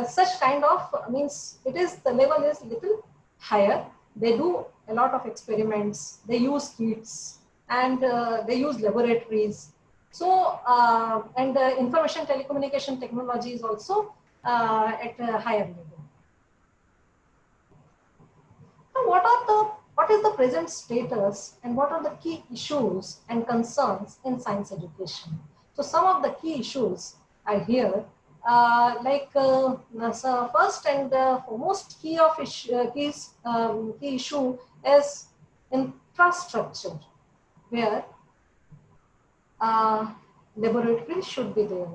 such kind of means it is the level is little higher. They do a lot of experiments, they use kits, and they use laboratories. So and information telecommunication technology is also at a higher level. Now, what is the present status and what are the key issues and concerns in science education? So some of the key issues are here. So first and foremost key issue is infrastructure, where laboratories should be there.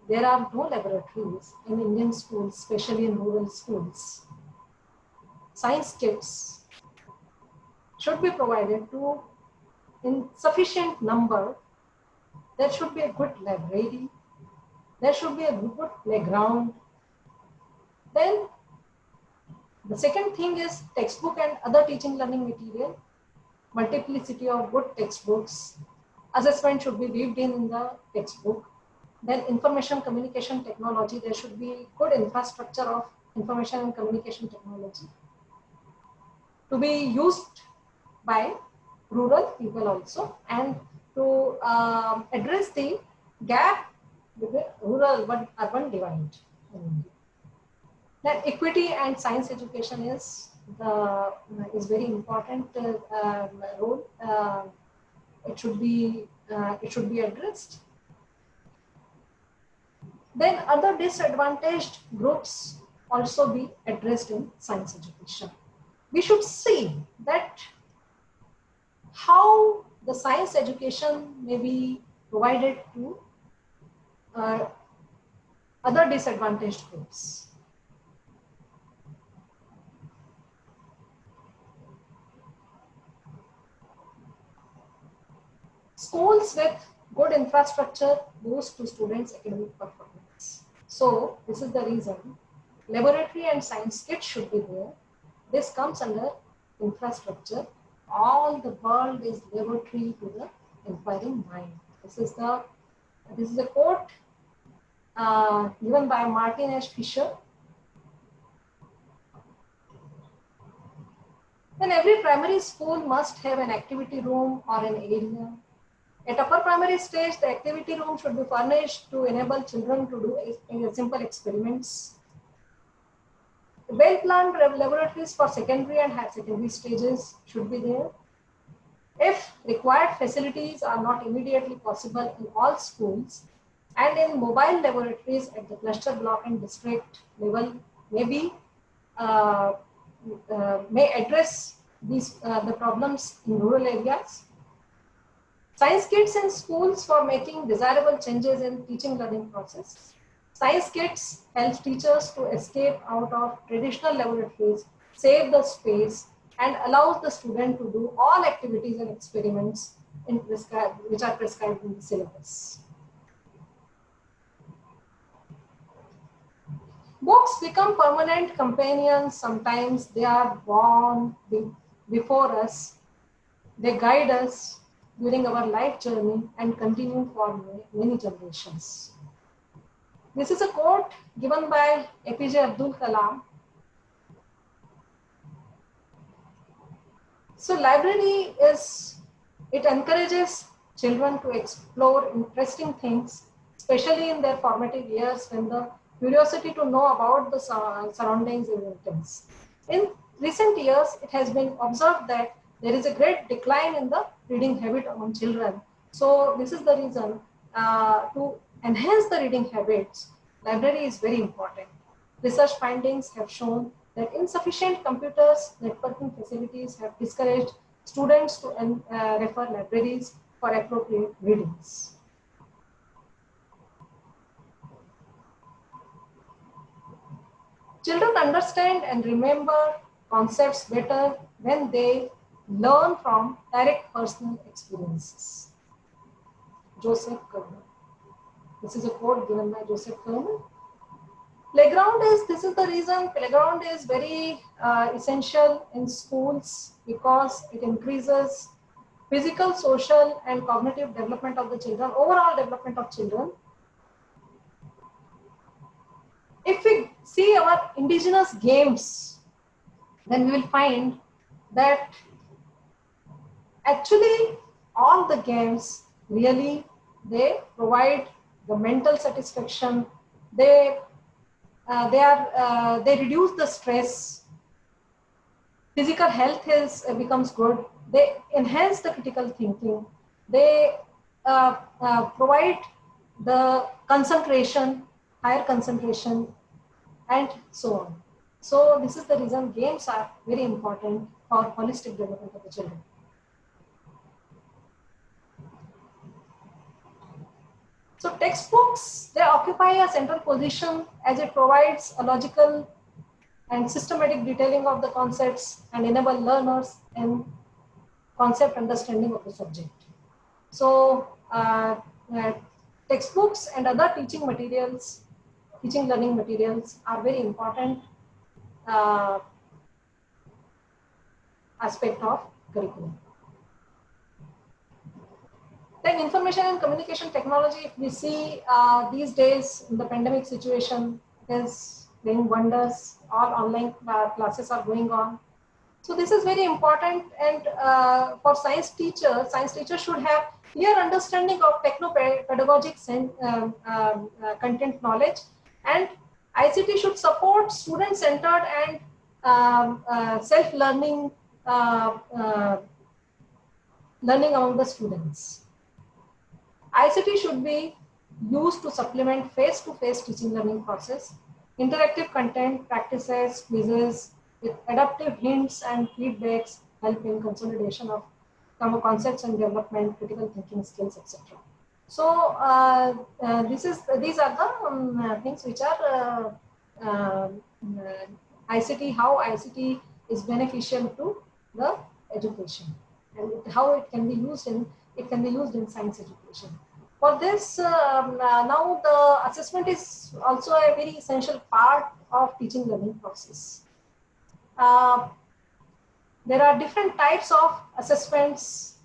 There are no laboratories in Indian schools, especially in rural schools. Science kits should be provided to in sufficient number. There should be a good library. There should be a good playground. Then the second thing is textbook and other teaching learning material. Multiplicity of good textbooks. Assessment should be weaved in the textbook. Then information communication technology. There should be good infrastructure of information and communication technology to be used by rural people also, and to address the gap between rural and urban divide. Then equity and science education is very important role. It should be addressed. Then other disadvantaged groups also be addressed in science education. We should see that how the science education may be provided to other disadvantaged groups. Schools with good infrastructure boost to students' academic performance. So this is the reason laboratory and science kits should be there. This comes under infrastructure. all the world is laboratory to the inquiring mind. This is a quote given by Martin H. Fisher. Then every primary school must have an activity room or an area. At upper primary stage, the activity room should be furnished to enable children to do simple experiments. Well-planned laboratories for secondary and higher secondary stages should be there. If required facilities are not immediately possible in all schools, and in mobile laboratories at the cluster block and district level uh, may address the problems in rural areas. Science kits in schools for making desirable changes in teaching learning process. Science kits help teachers to escape out of traditional laboratories, save the space, and allows the student to do all activities and experiments which are prescribed in the syllabus. Books become permanent companions. Sometimes they are born before us. They guide us during our life journey and continue for many generations. This is a quote given by APJ Abdul Kalam. So library it encourages children to explore interesting things, especially in their formative years when the curiosity to know about the surroundings is intense. In recent years, it has been observed that there is a great decline in the reading habit among children. So this is the reason to enhance the reading habits, library is very important. Research findings have shown that insufficient computers networking facilities have discouraged students to refer libraries for appropriate readings. Children understand and remember concepts better when they learn from direct personal experiences. Joseph Kerner. This is a quote given by Joseph Kerner. This is the reason playground is very essential in schools because it increases physical, social, and cognitive development of the children, overall development of children. If we see our indigenous games, then we will find that actually all the games really they provide the mental satisfaction. They reduce the stress. Physical health becomes good. They enhance the critical thinking. They provide the concentration, higher concentration, and so on. So this is the reason games are very important for holistic development of the children. So textbooks, they occupy a central position as it provides a logical and systematic detailing of the concepts and enable learners in concept understanding of the subject. So textbooks and other teaching materials, teaching learning materials are very important aspect of curriculum. Then information and communication technology, if we see these days in the pandemic situation, it is doing wonders. All online classes are going on. So this is very important, and for science teachers should have clear understanding of techno-pedagogic content knowledge, and ICT should support student-centered and self-learning learning among the students. ICT should be used to supplement face-to-face teaching learning process. Interactive content, practices, quizzes with adaptive hints and feedbacks help in consolidation of concepts and development, critical thinking skills, etc. So these are the things which are ICT, how ICT is beneficial to the education, and how it can be used in science education. For this, now the assessment is also a very essential part of teaching learning process. There are different types of assessments.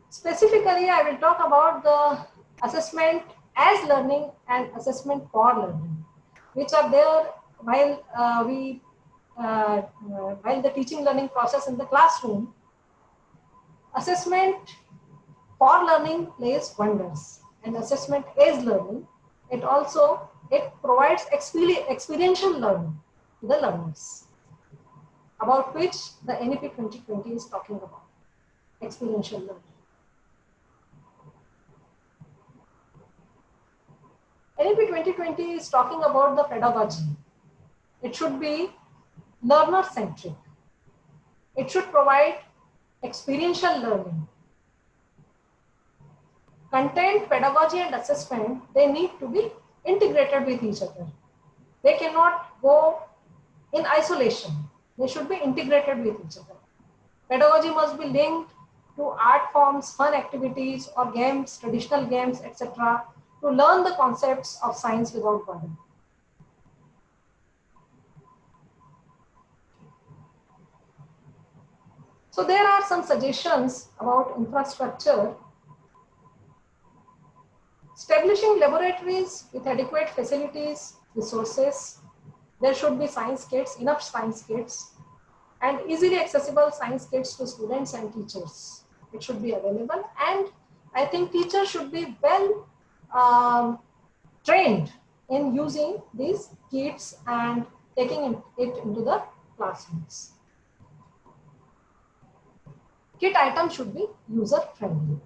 Specifically, I will talk about the assessment as learning and assessment for learning, which are there while while the teaching learning process in the classroom. Assessment for learning plays wonders, and assessment as learning, it provides experiential learning to the learners, about which the NEP 2020 is talking about, experiential learning. NEP 2020 is talking about the pedagogy. It should be learner-centric. It should provide experiential learning. Content, pedagogy, and assessment, they need to be integrated with each other. They cannot go in isolation. They should be integrated with each other. Pedagogy must be linked to art forms, fun activities, or games, traditional games, etc., to learn the concepts of science without burden. So there are some suggestions about infrastructure. Establishing laboratories with adequate facilities, resources. There should be science kits, enough science kits, and easily accessible science kits to students and teachers. It should be available, and I think teachers should be well trained in using these kits and taking it into the classrooms. Kit items should be user friendly.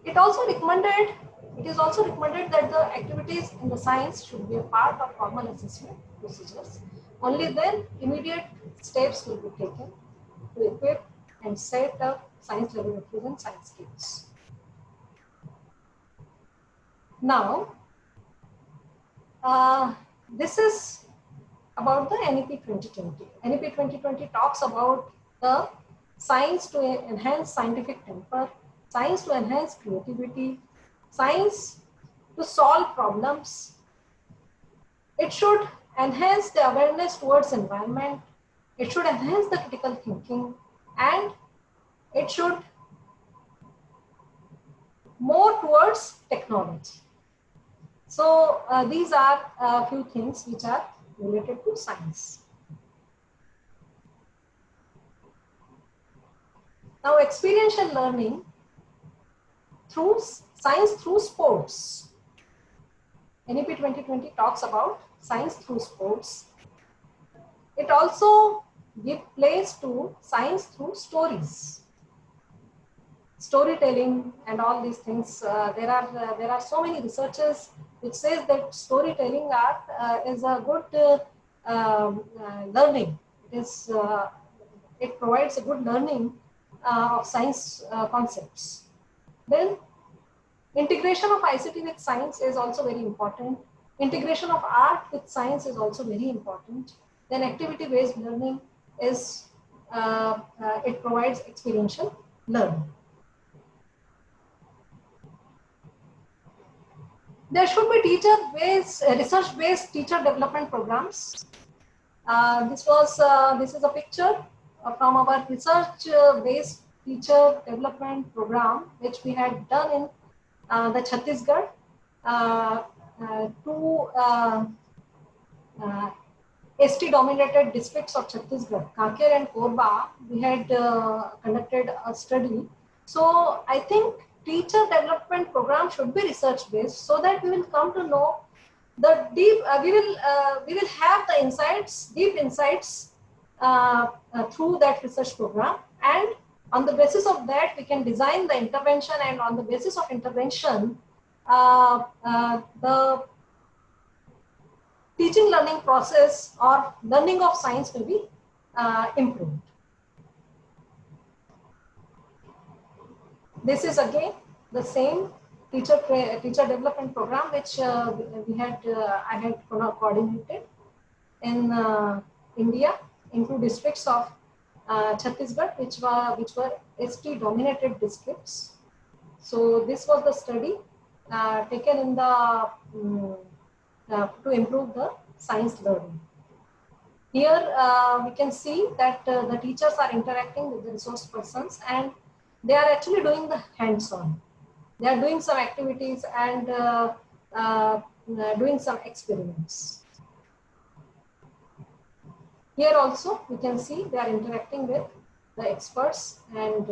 It is also recommended that the activities in the science should be a part of formal assessment procedures. Only then immediate steps will be taken to equip and set up science laboratories and science kits. Now, this is about the NEP 2020. NEP 2020 talks about the science to enhance scientific temper, science to enhance creativity, science to solve problems. It should enhance the awareness towards environment. It should enhance the critical thinking, and it should more towards technology. So these are a few things which are related to science. Now, experiential learning through science through sports. NEP 2020 talks about science through sports. It also gives place to science through stories, storytelling, and all these things. There are so many researchers which says that storytelling is a good learning. It provides a good learning of science concepts. Then integration of ICT with science is also very important. Integration of art with science is also very important. Then activity-based learning is, it provides experiential learning. There should be research-based teacher development programs. This is a picture from our research-based teacher development program, which we had done in the Chhattisgarh. Two ST-dominated districts of Chhattisgarh, Kanker and Korba, we had conducted a study. So I think teacher development program should be research-based, so that we will come to know the deep. We will have the insights, deep insights through that research program, and on the basis of that, we can design the intervention, and on the basis of intervention, the teaching learning process or learning of science will be improved. This is again the same teacher development program which I had coordinated in India in two districts of Chhattisgarh, which were ST dominated districts. So this was the study taken in the to improve the science learning. Here we can see that the teachers are interacting with the resource persons and they are actually doing the hands-on. They are doing some activities and doing some experiments. Here also we can see they are interacting with the experts and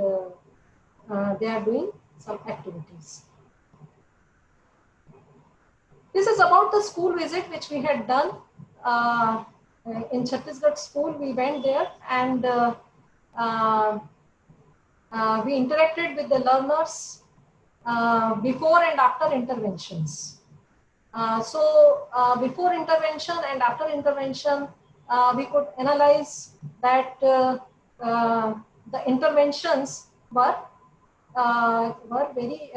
they are doing some activities. This is about the school visit which we had done. In Chhattisgarh school, we went there and we interacted with the learners before and after interventions. Before intervention and after intervention, we could analyze that the interventions were very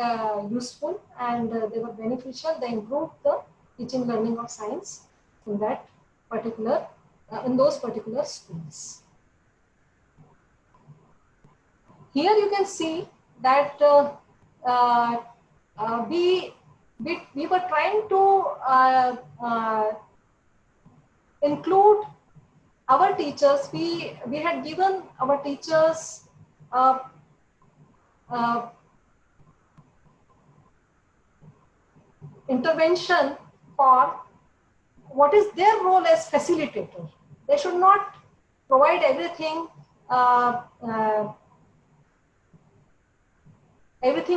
useful and they were beneficial. They improved the teaching learning of science in that particular in those particular schools. Here you can see that we were trying to include our teachers. We had given our teachers intervention for what is their role as facilitator. They should not provide everything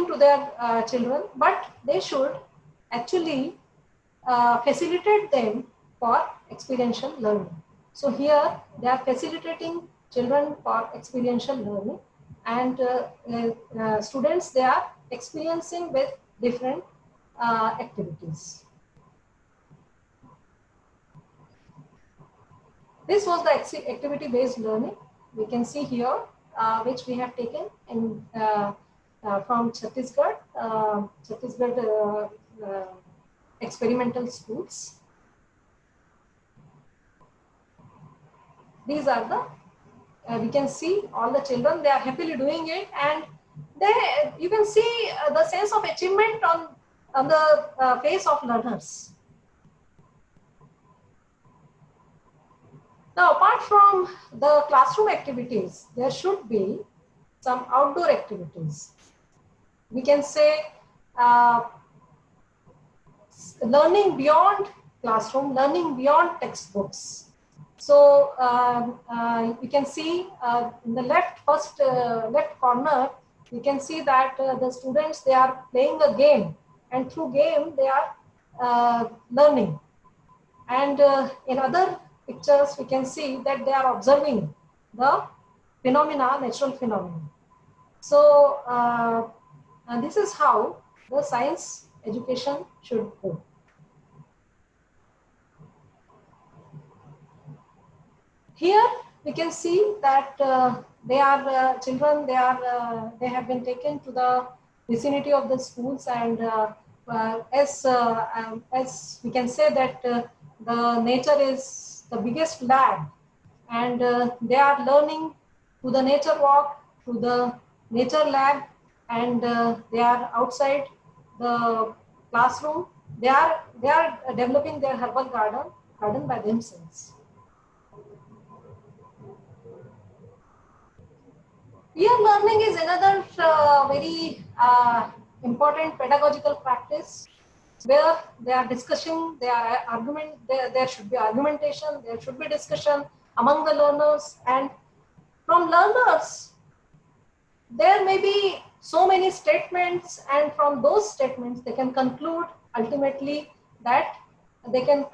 to their children, but they should actually facilitate them for experiential learning. So here they are facilitating children for experiential learning, and students, they are experiencing with different activities. This was the activity-based learning. We can see here, which we have taken in from Chhattisgarh experimental schools. These are the, we can see all the children, they are happily doing it, and you can see the sense of achievement on the face of learners. Now, apart from the classroom activities, there should be some outdoor activities. We can say learning beyond classroom, learning beyond textbooks. So you can see in the left corner, you can see that the students, they are playing a game, and through game they are learning. And in other pictures, we can see that they are observing the phenomena, natural phenomena. So and this is how the science education should go. Here we can see that they are children. They have been taken to the vicinity of the schools, and as we can say that the nature is the biggest lab, and they are learning to the nature walk, to the nature lab, and they are outside the classroom. They are developing their herbal garden by themselves. Peer learning is another very important pedagogical practice where they are discussing, there should be argumentation, there should be discussion among the learners, and from learners, there may be so many statements, and from those statements, they can conclude ultimately that they can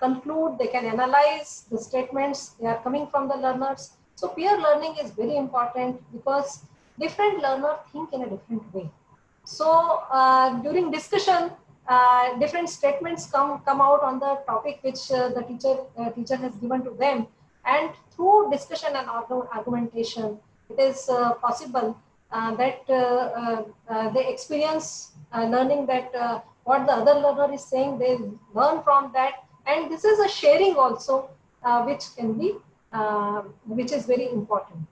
analyze the statements, they are coming from the learners. So peer learning is very important because different learners think in a different way. So during discussion, different statements come out on the topic which the teacher has given to them, and through discussion and argumentation, it is possible that they experience learning that what the other learner is saying, they learn from that, and this is a sharing also, which can be which is very important.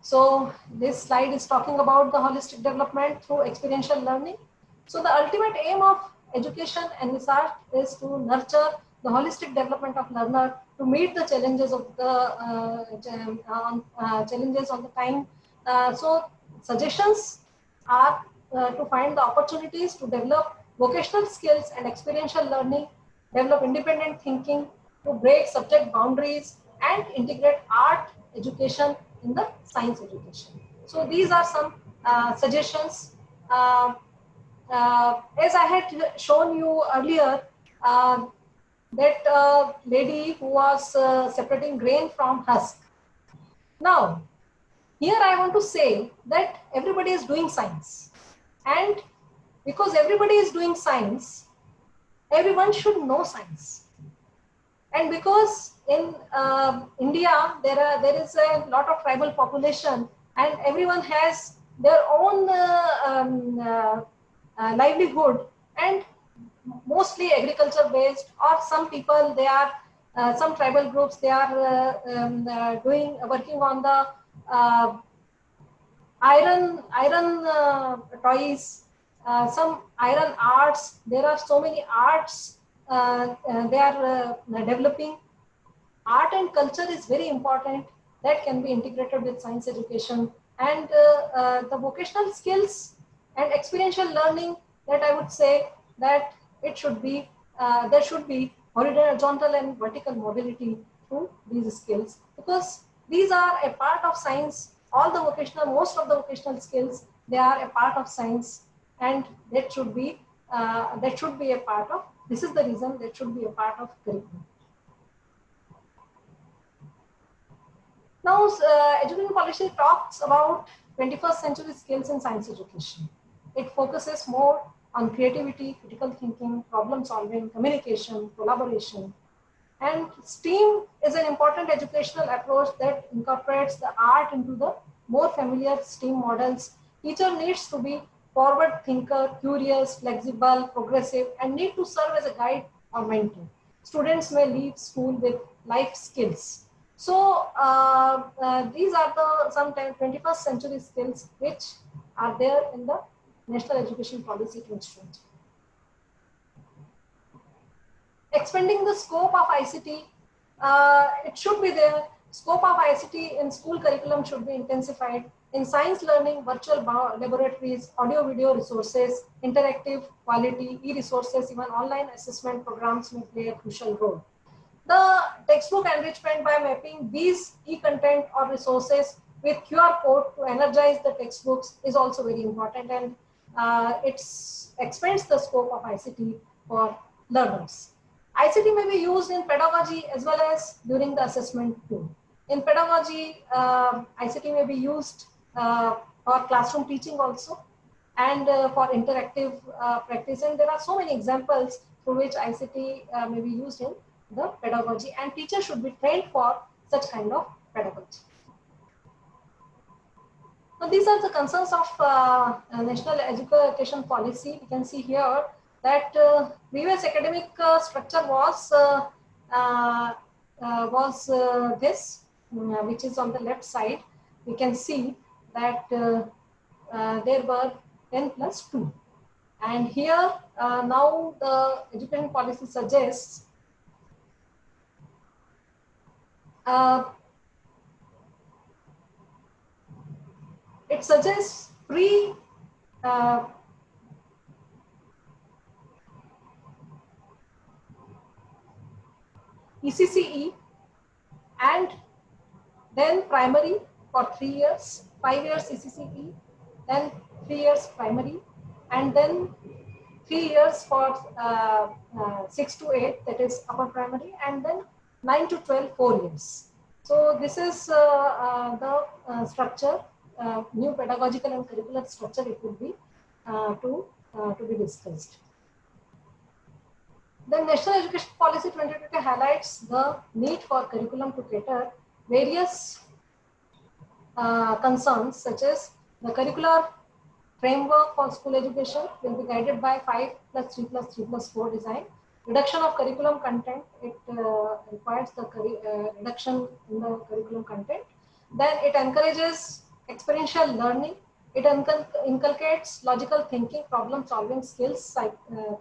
So this slide is talking about the holistic development through experiential learning. So the ultimate aim of education and research is to nurture the holistic development of learner to meet the challenges of the challenges of the time. So suggestions are to find the opportunities to develop vocational skills and experiential learning, develop independent thinking, to break subject boundaries and integrate art education in the science education. So these are some suggestions. As I had shown you earlier, uh, that lady who was separating grain from husk. Now, here I want to say that everybody is doing science, and because everybody is doing science, everyone should know science. And because in India there is a lot of tribal population, and everyone has their own livelihood, and mostly agriculture based, or some people they are some tribal groups they are working on the uh, iron toys, some iron arts. There are so many arts they are developing. Art and culture is very important, that can be integrated with science education, and the vocational skills and experiential learning, that I would say that it should be there should be horizontal and vertical mobility through these skills, because these are a part of science. All the vocational, most of the vocational skills, they are a part of science, and that should be a part of, this is the reason that should be a part of curriculum. Now, education policy talks about 21st century skills in science education. It focuses more on creativity, critical thinking, problem solving, communication, collaboration. And STEAM is an important educational approach that incorporates the art into the more familiar STEAM models. Teacher needs to be forward thinker, curious, flexible, progressive, and need to serve as a guide or mentor. Students may leave school with life skills. So these are the sometimes 21st century skills which are there in the National Education Policy 2020. Expanding the scope of ICT, it should be there. Scope of ICT in school curriculum should be intensified. In science learning, virtual laboratories, audio video resources, interactive quality, e-resources, even online assessment programs may play a crucial role. The textbook enrichment by mapping these e-content or resources with QR code to energize the textbooks is also very important, and it expands the scope of ICT for learners. ICT may be used in pedagogy as well as during the assessment too. In pedagogy, ICT may be used for classroom teaching also, and for interactive practice. And there are so many examples through which ICT may be used in the pedagogy, and teachers should be trained for such kind of pedagogy. Now, these are the concerns of National Education Policy. We can see here that previous academic structure was this, which is on the left side. We can see that there were 10 plus 2. And here now the education policy suggests it suggests pre ECCE and then primary for 3 years, 5 years ECCE, then 3 years primary, and then 3 years for 6 to 8, that is upper primary, and then 9 to 12, 4 years. So this is the structure, new pedagogical and curricular structure it would be to be discussed. The National Education Policy 2020 highlights the need for curriculum to cater various concerns, such as the curricular framework for school education will be guided by 5 plus 3 plus 3 plus 4 design. Reduction of curriculum content, it requires the reduction in the curriculum content. Then it encourages experiential learning. It inculcates logical thinking, problem solving skills,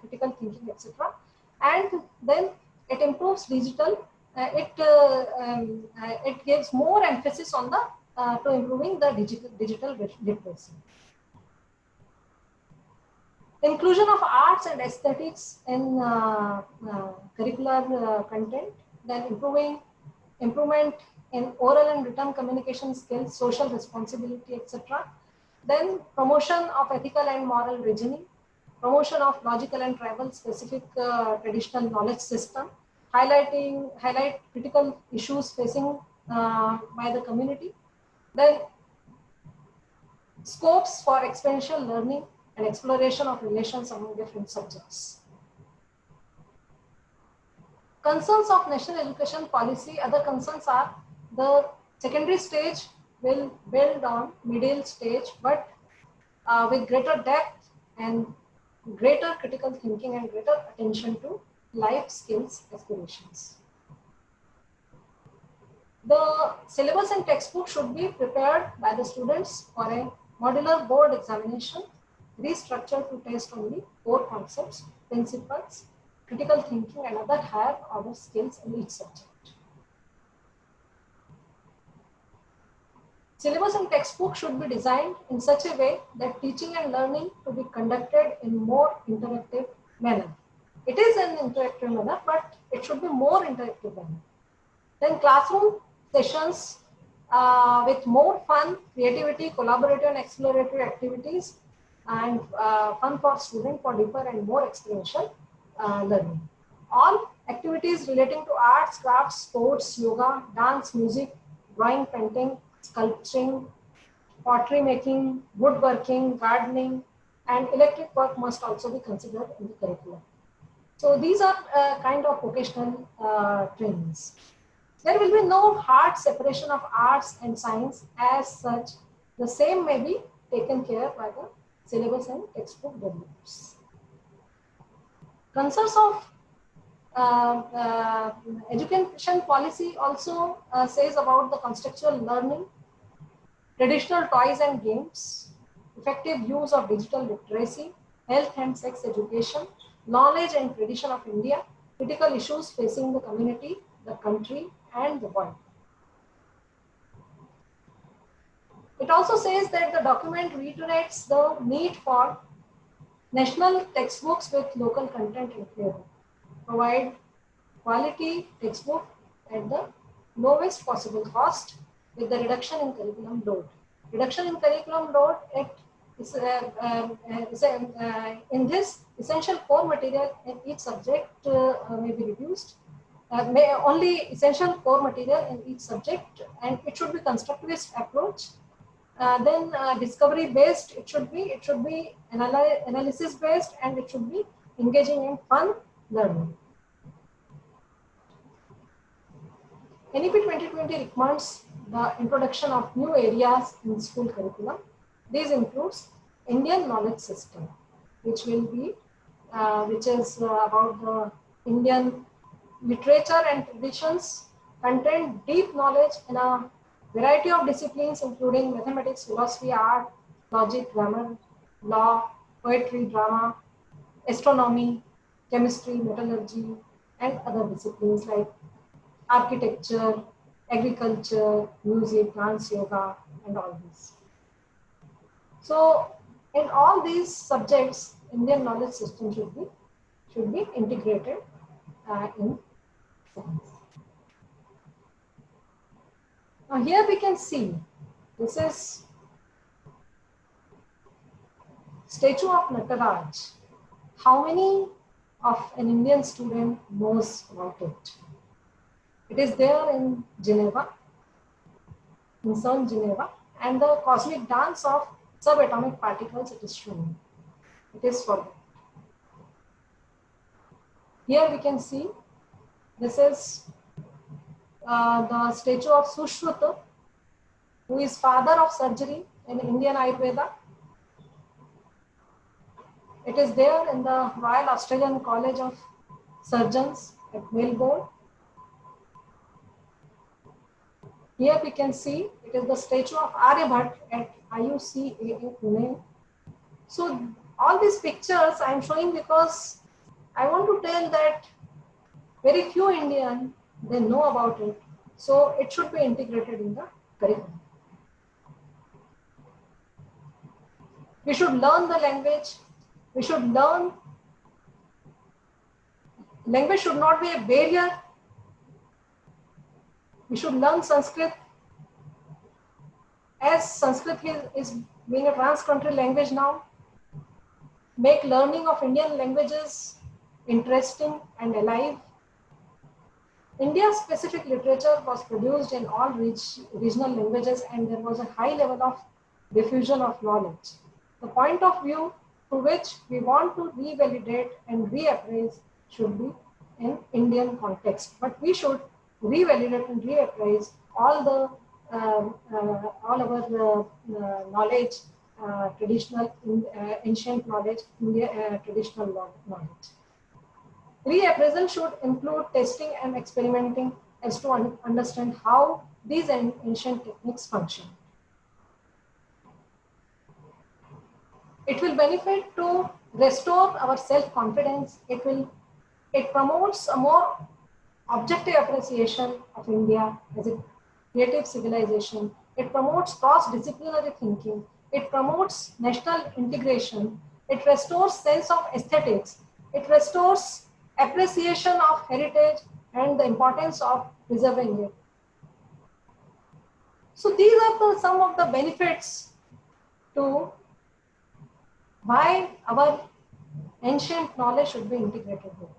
critical thinking, etc. And then it improves digital, it gives more emphasis on the to improving the digital literacy. Inclusion of arts and aesthetics in curricular content, then improvement in oral and written communication skills, social responsibility, etc. Then promotion of ethical and moral reasoning, promotion of logical and tribal specific traditional knowledge system, highlight critical issues facing by the community. Then scopes for experiential learning and exploration of relations among different subjects. Concerns of national education policy, other concerns are the secondary stage will build on middle stage, but with greater depth and greater critical thinking and greater attention to life skills aspirations. The syllabus and textbook should be prepared by the students for a modular board examination, restructured to test only core concepts, principles, critical thinking and other higher order skills in each subject. Syllabus and textbook should be designed in such a way that teaching and learning to be conducted in more interactive manner. It is an interactive manner, but it should be more interactive manner. Then classroom sessions with more fun, creativity, collaborative and exploratory activities and fun for students for deeper and more experiential learning. All activities relating to arts, crafts, sports, yoga, dance, music, drawing, painting, sculpturing, pottery making, woodworking, gardening, and electric work must also be considered in the curriculum. So these are kind of vocational trainings. There will be no hard separation of arts and science as such. The same may be taken care by the syllabus and textbook developers. Concerns of education policy also says about the contextual learning, traditional toys and games, effective use of digital literacy, health and sex education, knowledge and tradition of India, critical issues facing the community, the country, and the world. It also says that the document reiterates the need for national textbooks with local content and flavor. Provide quality textbook at the lowest possible cost with the reduction in curriculum load. Reduction in curriculum load in this essential core material in each subject may be reduced. Only essential core material in each subject, and it should be constructivist approach. Then discovery based, it should be analysis based, and it should be engaging in fun learning. NEP 2020 recommends the introduction of new areas in school curriculum. These includes Indian knowledge system, which is about the Indian literature and traditions, contain deep knowledge in a variety of disciplines including mathematics, philosophy, art, logic, grammar, law, poetry, drama, astronomy, chemistry, metallurgy, and other disciplines like architecture, agriculture, music, dance, yoga, and all these. So in all these subjects, Indian knowledge system should be integrated in science. Now here we can see, this is statue of Nataraj. How many of an Indian student knows about it? It is there in Geneva, in CERN Geneva, and the cosmic dance of subatomic particles it is shown. It is for that. Here we can see, this is the statue of Sushruta, who is father of surgery in Indian Ayurveda. It is there in the Royal Australian College of Surgeons at Melbourne. Here we can see it is the statue of Aryabhat at IUCAA Pune. So all these pictures I am showing because I want to tell that Very few Indian, they know about it. So it should be integrated in the curriculum. We should learn the language. We should learn. Language should not be a barrier. We should learn Sanskrit, as Sanskrit is being a trans-country language now. Make learning of Indian languages interesting and alive. India's specific literature was produced in all regional languages, and there was a high level of diffusion of knowledge. The point of view to which we want to revalidate and reappraise should be in Indian context. But we should revalidate and reappraise all our knowledge, traditional, ancient knowledge, traditional knowledge. Reappraisal should include testing and experimenting as to understand how these ancient techniques function. It will benefit to restore our self-confidence. It promotes a more objective appreciation of India as a creative civilization. It promotes cross-disciplinary thinking. It promotes national integration. It restores sense of aesthetics. It restores appreciation of heritage and the importance of preserving it. So these are some of the benefits to why our ancient knowledge should be integrated with.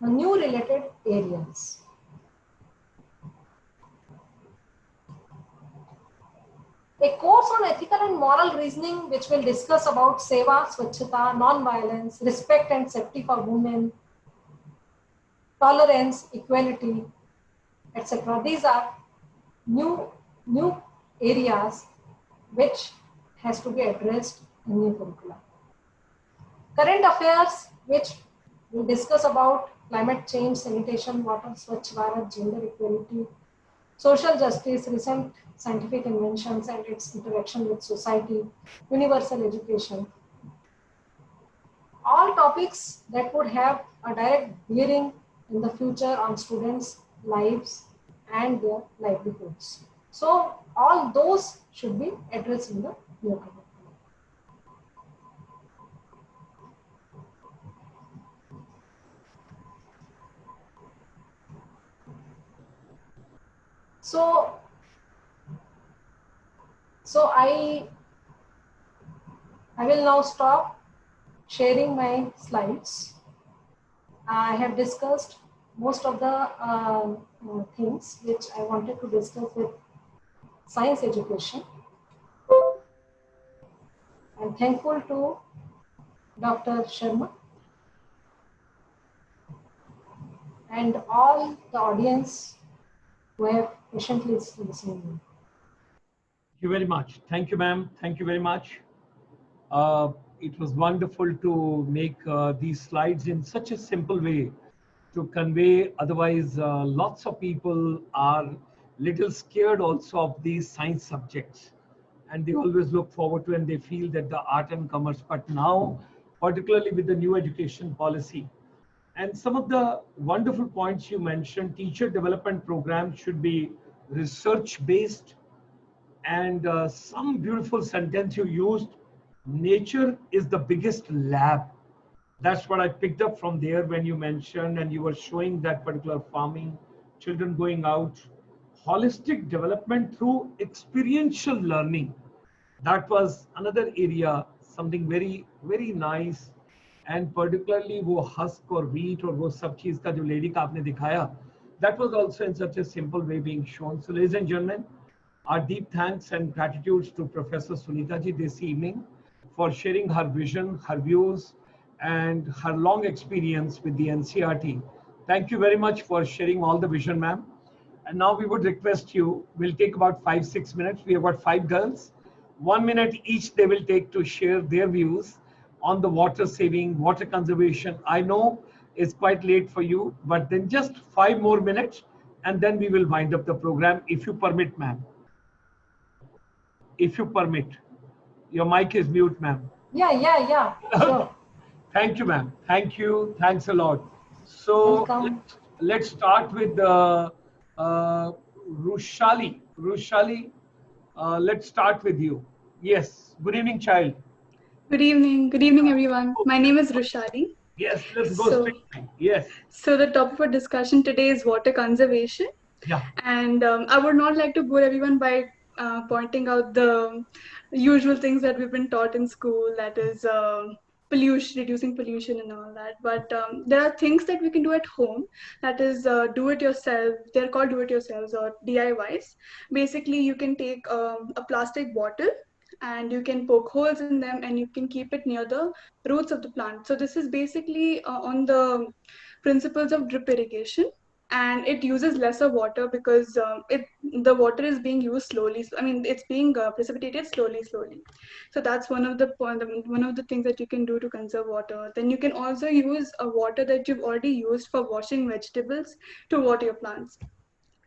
The new related areas. A course on ethical and moral reasoning, which will discuss about seva, swachhata, non-violence, respect and safety for women, tolerance, equality, etc. These are new areas which has to be addressed in new curricula. Current affairs, which we discuss about climate change, sanitation, water, Swachh Bharat, gender equality, social justice, recent scientific inventions and its interaction with society, universal education. All topics that would have a direct bearing in the future on students' lives and their livelihoods. So all those should be addressed in the new curriculum. So I will now stop sharing my slides. I have discussed most of the things which I wanted to discuss with science education. I'm thankful to Dr. Sharma and all the audience who have patiently listened to me. Thank you very much. Thank you, ma'am. Thank you very much. It was wonderful to make these slides in such a simple way to convey. Otherwise, lots of people are little scared also of these science subjects, and they always look forward to and they feel that the art and commerce. But now, particularly with the new education policy, and some of the wonderful points you mentioned, teacher development programs should be research based. And some beautiful sentence you used, nature is the biggest lab. That's what I picked up from there when you mentioned and you were showing that particular farming, children going out, holistic development through experiential learning. That was another area, something very, very nice. And particularly वो husk or wheat or वो सब चीज का जो lady का आपने दिखाया, that was also in such a simple way being shown. So ladies and gentlemen, our deep thanks and gratitude to Professor Sunita ji this evening for sharing her vision, her views, and her long experience with the NCERT. Thank you very much for sharing all the vision, ma'am. And now we would request you, we'll take about 5-6 minutes. We have got 5 girls. 1 minute each they will take to share their views on the water saving, water conservation. I know it's quite late for you, but then just 5 more minutes and then we will wind up the program if you permit, ma'am. If you permit. Your mic is mute, ma'am. Yeah. Okay. Sure. Thank you, ma'am. Thank you. Thanks a lot. So Welcome. let's start with Rushali. Rushali, let's start with you. Yes. Good evening, child. Good evening, everyone. My name is Rushali. Yes. Let's go straight. So, Yes. so the topic for discussion today is water conservation, Yeah. and I would not like to bore everyone by pointing out the usual things that we've been taught in school. That is pollution, reducing pollution, and all that. But there are things that we can do at home. That is do it yourself. They're called do it yourselves or DIYs. Basically, you can take a plastic bottle and you can poke holes in them and you can keep it near the roots of the plant. So this is basically on the principles of drip irrigation, and it uses lesser water because the water is being used slowly. I mean, it's being precipitated slowly. So that's one of the things that you can do to conserve water. Then you can also use a water that you've already used for washing vegetables to water your plants.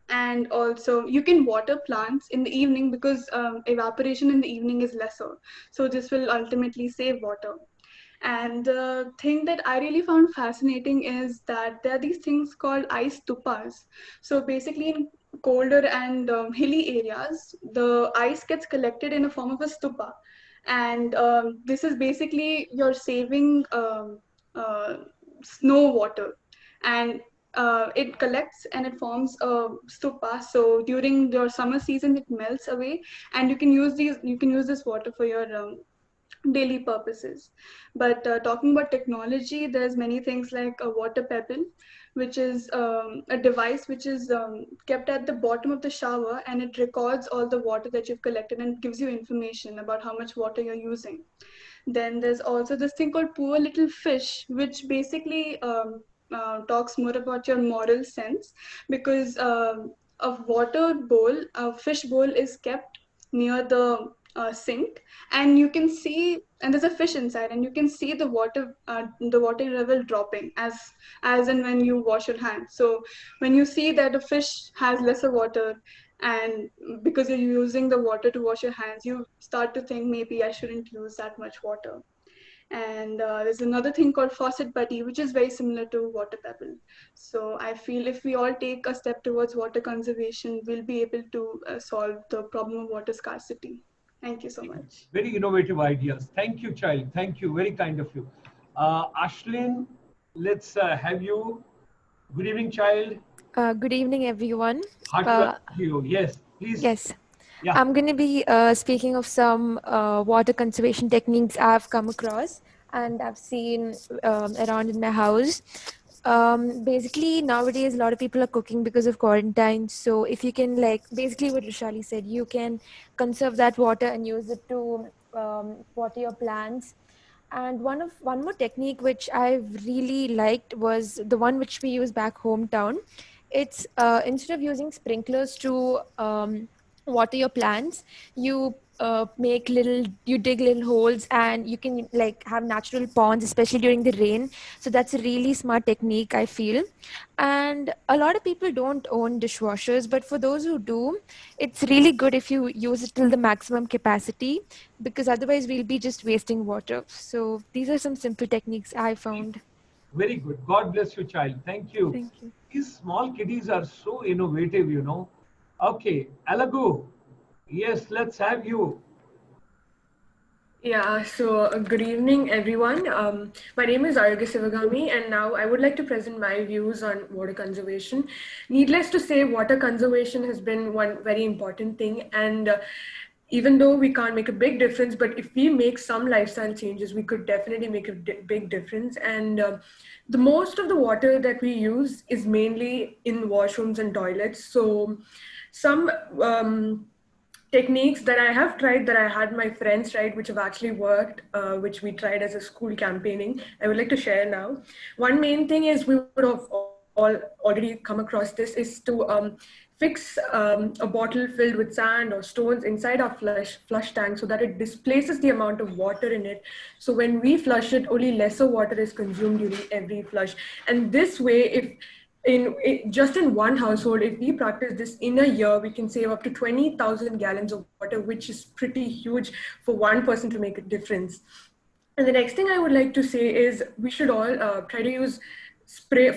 And also you can water plants in the evening because evaporation in the evening is lesser, so this will ultimately save water. And the thing that I really found fascinating is that there are these things called ice stupas. So basically, in colder and hilly areas, the ice gets collected in a form of a stupa. And this is basically you're saving uh, snow water. And it collects and it forms a stupa. So during your summer season, it melts away, and you can use this water for your daily purposes. But talking about technology, there's many things like a water pebble, which is a device which is kept at the bottom of the shower, and it records all the water that you've collected and gives you information about how much water you're using. Then there's also this thing called Poor Little Fish, which basically talks more about your moral sense, because a fish bowl is kept near the sink, and you can see, and there's a fish inside, and you can see the water level dropping as and when you wash your hands. So when you see that a fish has lesser water, and because you're using the water to wash your hands, you start to think maybe I shouldn't use that much water. And there's another thing called faucet buddy, which is very similar to water pebble. So I feel if we all take a step towards water conservation, we'll be able to solve the problem of water scarcity. Thank you so much. Very innovative ideas. Thank you, child. Thank you. Very kind of you. Ashlin, let's have you. Good evening, child. Good evening, everyone. Hearty Uh, welcome to you. Yes, please. yes, Yeah. I'm going to be speaking of some water conservation techniques I've come across and I've seen around in my house. Basically, nowadays, a lot of people are cooking because of quarantine. So, if you can, like, basically what Rishali said, you can conserve that water and use it to water your plants. And one more technique which I really liked was the one which we use back hometown. It's instead of using sprinklers to water your plants, you dig little holes and you can like have natural ponds, especially during the rain. So that's a really smart technique, I feel. And a lot of people don't own dishwashers, but for those who do, it's really good if you use it till the maximum capacity, because otherwise we'll be just wasting water. So these are some simple techniques I found. Very good. God bless you, child. Thank you. Thank you. These small kiddies are so innovative. Okay, Alagu. Yes, let's have you. Yeah, so good evening, everyone. My name is Arga Sivagami, and now I would like to present my views on water conservation. Needless to say, water conservation has been one very important thing, and even though we can't make a big difference, but if we make some lifestyle changes, we could definitely make a big difference. And the most of the water that we use is mainly in washrooms and toilets. So some techniques that I have tried, that I had my friends try, which have actually worked, which we tried as a school campaigning, I would like to share now. One main thing is, we would have all already come across this, is to fix a bottle filled with sand or stones inside our flush tank, so that it displaces the amount of water in it. So when we flush it, only lesser water is consumed during every flush. And this way, if just in one household, if we practice this in a year, we can save up to 20,000 gallons of water, which is pretty huge for one person to make a difference. And the next thing I would like to say is we should all try to use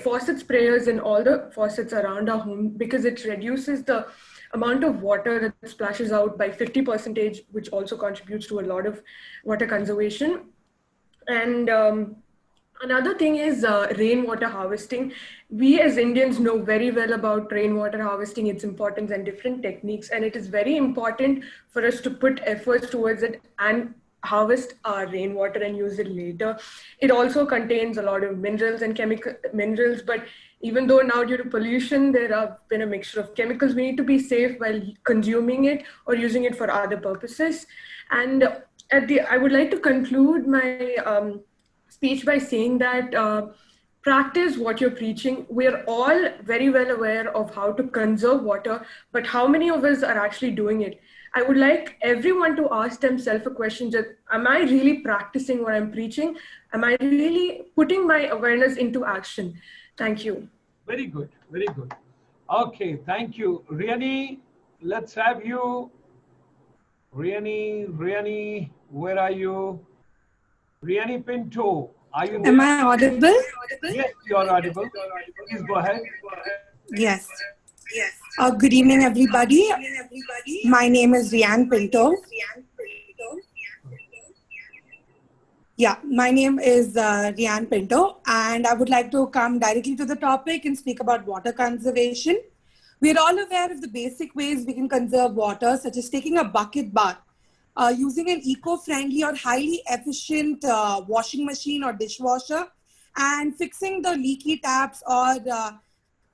faucet sprayers in all the faucets around our home, because it reduces the amount of water that splashes out by 50%, which also contributes to a lot of water conservation. And another thing is rainwater harvesting. We as Indians know very well about rainwater harvesting, its importance and different techniques. And it is very important for us to put efforts towards it and harvest our rainwater and use it later. It also contains a lot of minerals and chemical minerals, but even though now due to pollution, there have been a mixture of chemicals, we need to be safe while consuming it or using it for other purposes. And I would like to conclude my speech by saying that practice what you're preaching. We're all very well aware of how to conserve water, but how many of us are actually doing it? I would like everyone to ask themselves a question: that am I really practicing what I'm preaching? Am I really putting my awareness into action? Thank you. Very good, very good. Okay, thank you. Riani, let's have you. Riani, where are you? Riani Pinto, are you there? Am I audible? Yes, you are audible. Please go ahead. Yes. Good evening, everybody. My name is Rian Pinto. Yeah, my name is Rian Pinto, and I would like to come directly to the topic and speak about water conservation. We are all aware of the basic ways we can conserve water, such as taking a bucket bath, using an eco-friendly or highly efficient washing machine or dishwasher, and fixing the leaky taps or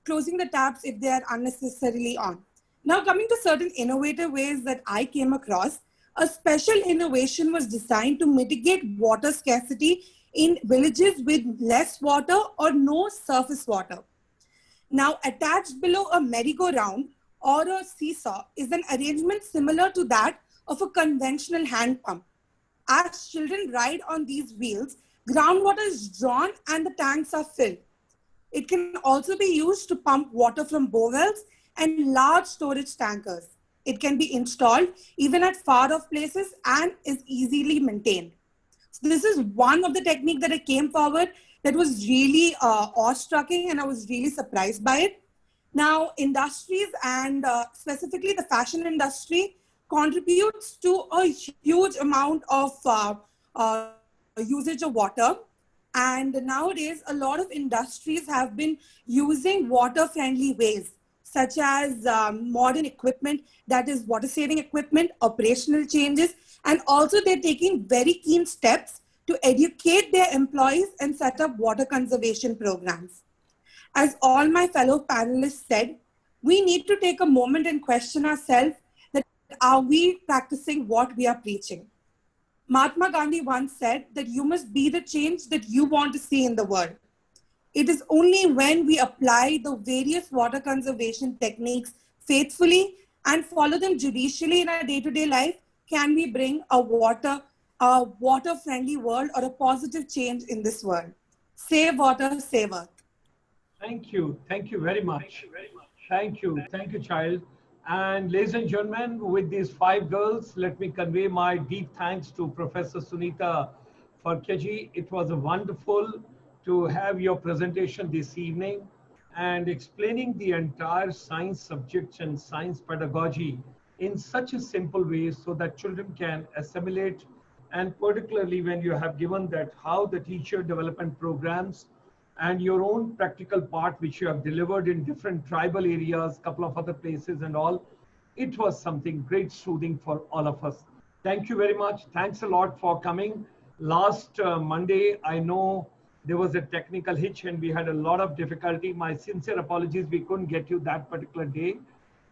closing the taps if they are unnecessarily on. Now, coming to certain innovative ways that I came across, a special innovation was designed to mitigate water scarcity in villages with less water or no surface water. Now, attached below a merry-go-round or a seesaw is an arrangement similar to that of a conventional hand pump. As children ride on these wheels, groundwater is drawn and the tanks are filled. It can also be used to pump water from bore-wells and large storage tankers. It can be installed even at far-off places and is easily maintained. So this is one of the techniques that I came forward that was really awe-striking, and I was really surprised by it. Now, industries and specifically the fashion industry contributes to a huge amount of usage of water. And nowadays, a lot of industries have been using water-friendly ways, such as modern equipment, that is water-saving equipment, operational changes, and also they're taking very keen steps to educate their employees and set up water conservation programs. As all my fellow panelists said, we need to take a moment and question ourselves that are we practicing what we are preaching? Mahatma Gandhi once said that you must be the change that you want to see in the world. It is only when we apply the various water conservation techniques faithfully and follow them judicially in our day-to-day life can we bring a water-friendly world or a positive change in this world. Save water, save earth. Thank you very much. Thank you, child. And ladies and gentlemen, with these 5 girls, let me convey my deep thanks to Professor Sunita Farkya. It was wonderful to have your presentation this evening and explaining the entire science subjects and science pedagogy in such a simple way so that children can assimilate, and particularly when you have given that how the teacher development programs and your own practical part which you have delivered in different tribal areas, couple of other places and all, it was something great soothing for all of us. Thank you very much. Thanks a lot for coming. Last Monday, I know there was a technical hitch and we had a lot of difficulty. My sincere apologies, we couldn't get you that particular day.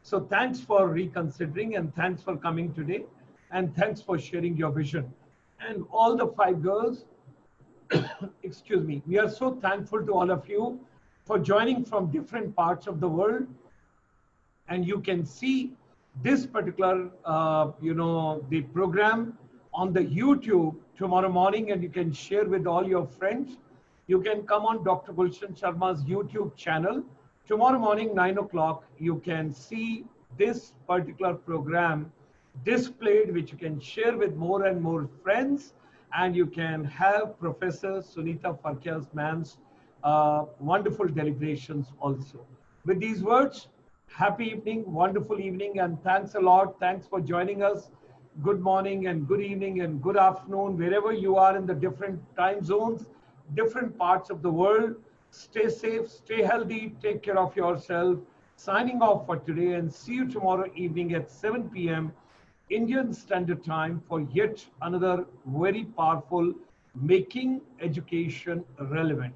So thanks for reconsidering and thanks for coming today and thanks for sharing your vision. And all the 5 girls, excuse me, we are so thankful to all of you for joining from different parts of the world. And you can see this particular, the program on the YouTube tomorrow morning, and you can share with all your friends. You can come on Dr. Gulshan Sharma's YouTube channel. Tomorrow morning, 9 o'clock, you can see this particular program displayed, which you can share with more and more friends. and you can have Professor Sunita Farkya's man's wonderful deliberations also. With these words, happy evening, wonderful evening, and thanks a lot. Thanks for joining us. Good morning and good evening and good afternoon, wherever you are in the different time zones, different parts of the world. Stay safe, stay healthy, take care of yourself. Signing off for today, and see you tomorrow evening at 7 p.m. Indian Standard Time for yet another very powerful Making Education Relevant.